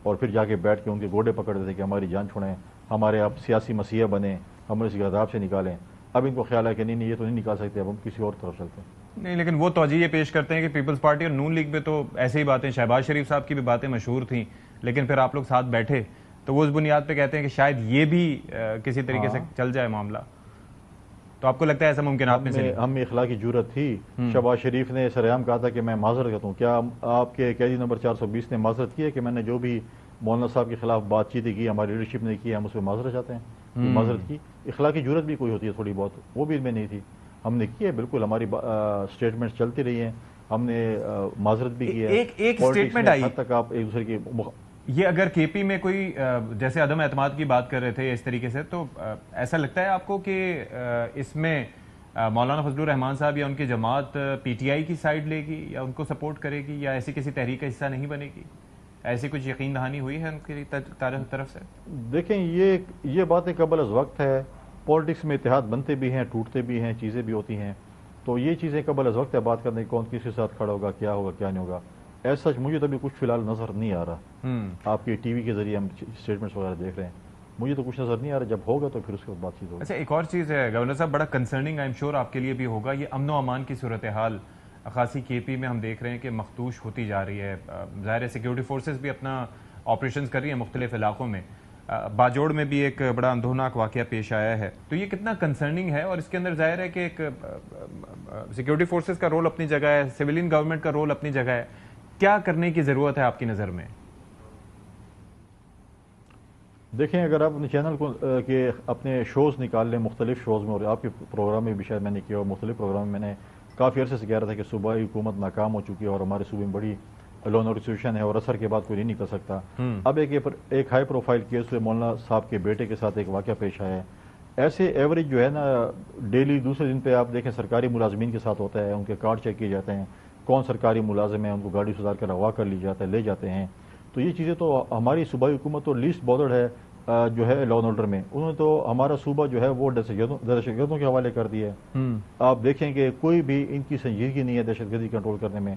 اور پھر جا کے بیٹھ کے ان کے گوڑے پکڑتے تھے کہ ہماری جان چھوڑیں, ہمارے آپ سیاسی مسیح بنیں, ہمیں اس عذاب سے نکالیں. اب ان کو خیال ہے کہ نہیں یہ تو نہیں نکال سکتے, اب ہم کسی اور طرف چلتے ہیں.
نہیں, لیکن وہ توجہ یہ پیش کرتے ہیں کہ پیپلز پارٹی اور نون لیگ میں تو ایسے ہی باتیں, شہباز شریف صاحب کی بھی باتیں مشہور تھیں, لیکن پھر آپ لوگ ساتھ بیٹھے تو وہ اس بنیاد پہ کہتے ہیں کہ شاید یہ بھی کسی طریقے سے چل جائے معاملہ. تو آپ کو لگتا ہے ایسا ممکنات میں سے
ہم اخلاقی جرت تھی؟ شہباز شریف نے سرعام کہا تھا کہ میں معذرت کرتا ہوں. کیا آپ کے قیدی نمبر 420 نے معذرت کی ہے کہ میں نے جو بھی مولانا صاحب کے خلاف بات چیت کی, ہماری لیڈرشپ نے کی, ہم اس پہ معذرت چاہتے ہیں؟ معذرت کی. اخلاقی جرت بھی کوئی ہوتی ہے تھوڑی بہت, وہ بھی میں نہیں تھی. ہم نے کی ہے بالکل, ہماری اسٹیٹمنٹ چلتی رہی ہیں, ہم نے معذرت بھی کی ہے.
ایک اسٹیٹمنٹ آئی
حد تک آپ ایک دوسرے کی
یہ اگر کے پی میں کوئی جیسے عدم اعتماد کی بات کر رہے تھے اس طریقے سے, تو ایسا لگتا ہے آپ کو کہ اس میں مولانا فضل الرحمان صاحب یا ان کی جماعت پی ٹی آئی کی سائڈ لے گی یا ان کو سپورٹ کرے گی, یا ایسی کسی تحریک کا حصہ نہیں بنے گی؟ ایسی کچھ یقین دہانی ہوئی ہے ان کی طرف سے؟
دیکھیں یہ باتیں قبل از وقت ہے. پولیٹکس میں اتحاد بنتے بھی ہیں, ٹوٹتے بھی ہیں, چیزیں بھی ہوتی ہیں. تو یہ چیزیں قبل از وقت ہے بات کرنے, کون کس کے ساتھ کھڑا ہوگا, کیا ہوگا کیا نہیں ہوگا. ایسا سچ مجھے تو ابھی کچھ فی الحال نظر نہیں آ رہا. آپ کے ٹی وی کے ذریعے ہم اسٹیٹمنٹس وغیرہ دیکھ رہے ہیں, مجھے تو کچھ نظر نہیں آ رہا. جب ہوگا تو پھر اس کے بعد بات چیت ہوگی.
اچھا, ایک اور چیز ہے گورنر صاحب, بڑا کنسرننگ آئی ایم شیور آپ کے لیے بھی ہوگا, یہ امن و امان کی صورتحال خاصی کے پی میں ہم دیکھ رہے ہیں کہ مخدوش ہوتی جا رہی ہے. ظاہر ہے سیکیورٹی فورسز بھی اپنا آپریشنز کر رہی ہیں مختلف علاقوں میں. باجوڑ میں بھی ایک بڑا اندھوناک واقعہ پیش آیا ہے, تو یہ کتنا کنسرننگ ہے؟ اور اس کے اندر ظاہر ہے کہ ایک سیکیورٹی فورسز کا رول اپنی جگہ ہے, سویلین گورنمنٹ کا رول اپنی جگہ ہے. کیا کرنے کی ضرورت ہے آپ کی نظر میں؟
دیکھیں اگر آپ اپنے چینل کو کہ اپنے شوز نکال لیں مختلف شوز میں, اور آپ کے پروگرام میں بھی شاید میں نے کیا, اور مختلف پروگرام میں نے کافی عرصے سے کہہ رہا تھا کہ صوبائی حکومت ناکام ہو چکی ہے اور ہمارے صوبے میں بڑی لون اور سچویشن ہے اور اثر کے بعد کوئی نہیں نکل سکتا. اب ایک ہائی پروفائل کیس ہوئے, مولانا صاحب کے بیٹے کے ساتھ ایک واقعہ پیش آیا ہے. ایسے ایوریج جو ہے نا ڈیلی دوسرے دن پہ آپ دیکھیں سرکاری ملازمین کے ساتھ ہوتا ہے, ان کے کارڈ چیک کیے جاتے ہیں, کون سرکاری ملازم ہیں, ان کو گاڑی سدھار کر اغوا کر لی جاتا ہے, لے جاتے ہیں. تو یہ چیزیں تو ہماری صوبائی حکومت تو لیسٹ بارڈرڈ ہے جو ہے لا اینڈ آرڈر میں. انہوں نے تو ہمارا صوبہ جو ہے وہ دہشت گردوں کے حوالے کر دیا ہے. آپ دیکھیں کہ کوئی بھی ان کی سنجیدگی نہیں ہے دہشت گردی کنٹرول کرنے میں.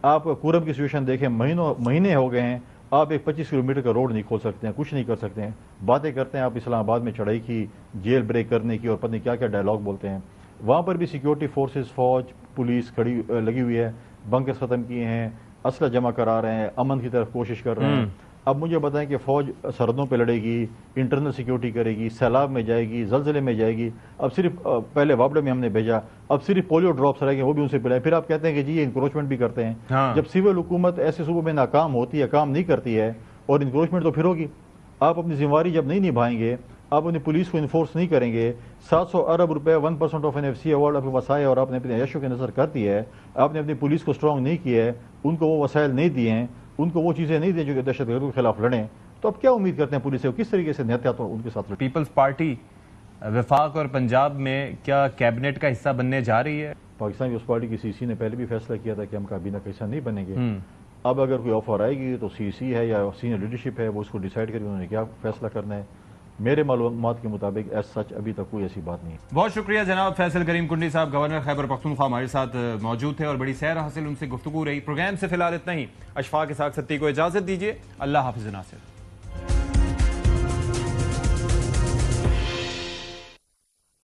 آپ کورم کی سچویشن دیکھیں, مہینے ہو گئے ہیں, آپ ایک 25 کلومیٹر کا روڈ نہیں کھول سکتے ہیں, کچھ نہیں کر سکتے ہیں. باتیں کرتے ہیں آپ اسلام آباد میں چڑھائی کی, جیل بریک کرنے کی, اور پتہ نہیں کیا کیا ڈائلاگ بولتے ہیں. وہاں پر بھی سیکیورٹی فورسز, فوج, پولیس کھڑی لگی ہوئی ہے, بنکرز ختم کیے ہیں, اسلحہ جمع کرا رہے ہیں, امن کی طرف کوشش کر رہے ہیں. اب مجھے بتائیں کہ فوج سرحدوں پہ لڑے گی, انٹرنل سیکیورٹی کرے گی, سیلاب میں جائے گی, زلزلے میں جائے گی. اب صرف پہلے وابڑے میں ہم نے بھیجا, اب صرف پولیو ڈراپس رہ گئے, وہ بھی ان سے پلائے. پھر آپ کہتے ہیں کہ جی یہ انکروچمنٹ بھی کرتے ہیں. جب سول حکومت ایسے صوبوں میں ناکام ہوتی ہے, کام نہیں کرتی ہے, اور انکروچمنٹ تو پھر ہوگی. آپ اپنی ذمہ داری جب نہیں نبھائیں گے, آپ اپنی پولیس کو انفورس نہیں کریں گے, 700 ارب روپے 1% آف NFC ایوارڈ آپ کے وسائل, اور آپ نے اپنے عیشوں کے نظر کر دی ہے, آپ نے اپنی پولیس کو اسٹرانگ نہیں کیا ہے, ان کو وہ وسائل نہیں دیے ہیں, ان کو وہ چیزیں نہیں دیں جو کہ دہشت گردوں کے خلاف لڑیں. تو اب کیا امید کرتے ہیں پولیس سے, کس طریقے سے احتیاط ان کے ساتھ؟
پیپلز پارٹی وفاق اور پنجاب میں کیا کیبنٹ کا حصہ بننے جا رہی ہے؟
پاکستان پیپلز پارٹی کی CC نے پہلے بھی فیصلہ کیا تھا کہ ہم کابینہ کا حصہ نہیں بنیں گے. اب اگر کوئی آفر آئے گی تو CC ہے یا سینئر لیڈرشپ ہے, وہ اس کو ڈیسائیڈ کرے انہوں نے کیا فیصلہ کرنا ہے. میرے معلومات کے مطابق ایز سچ ابھی تک کوئی ایسی بات نہیں.
بہت شکریہ جناب فیصل کریم کنڈی صاحب, گورنر خیبر پختونخوا ہمارے ساتھ موجود تھے اور بڑی سیر حاصل ان سے گفتگو رہی. پروگرام سے فی الحال اتنا ہی. اشفاق اسحاق ستی کو اجازت دیجیے. اللہ حافظ ناصر.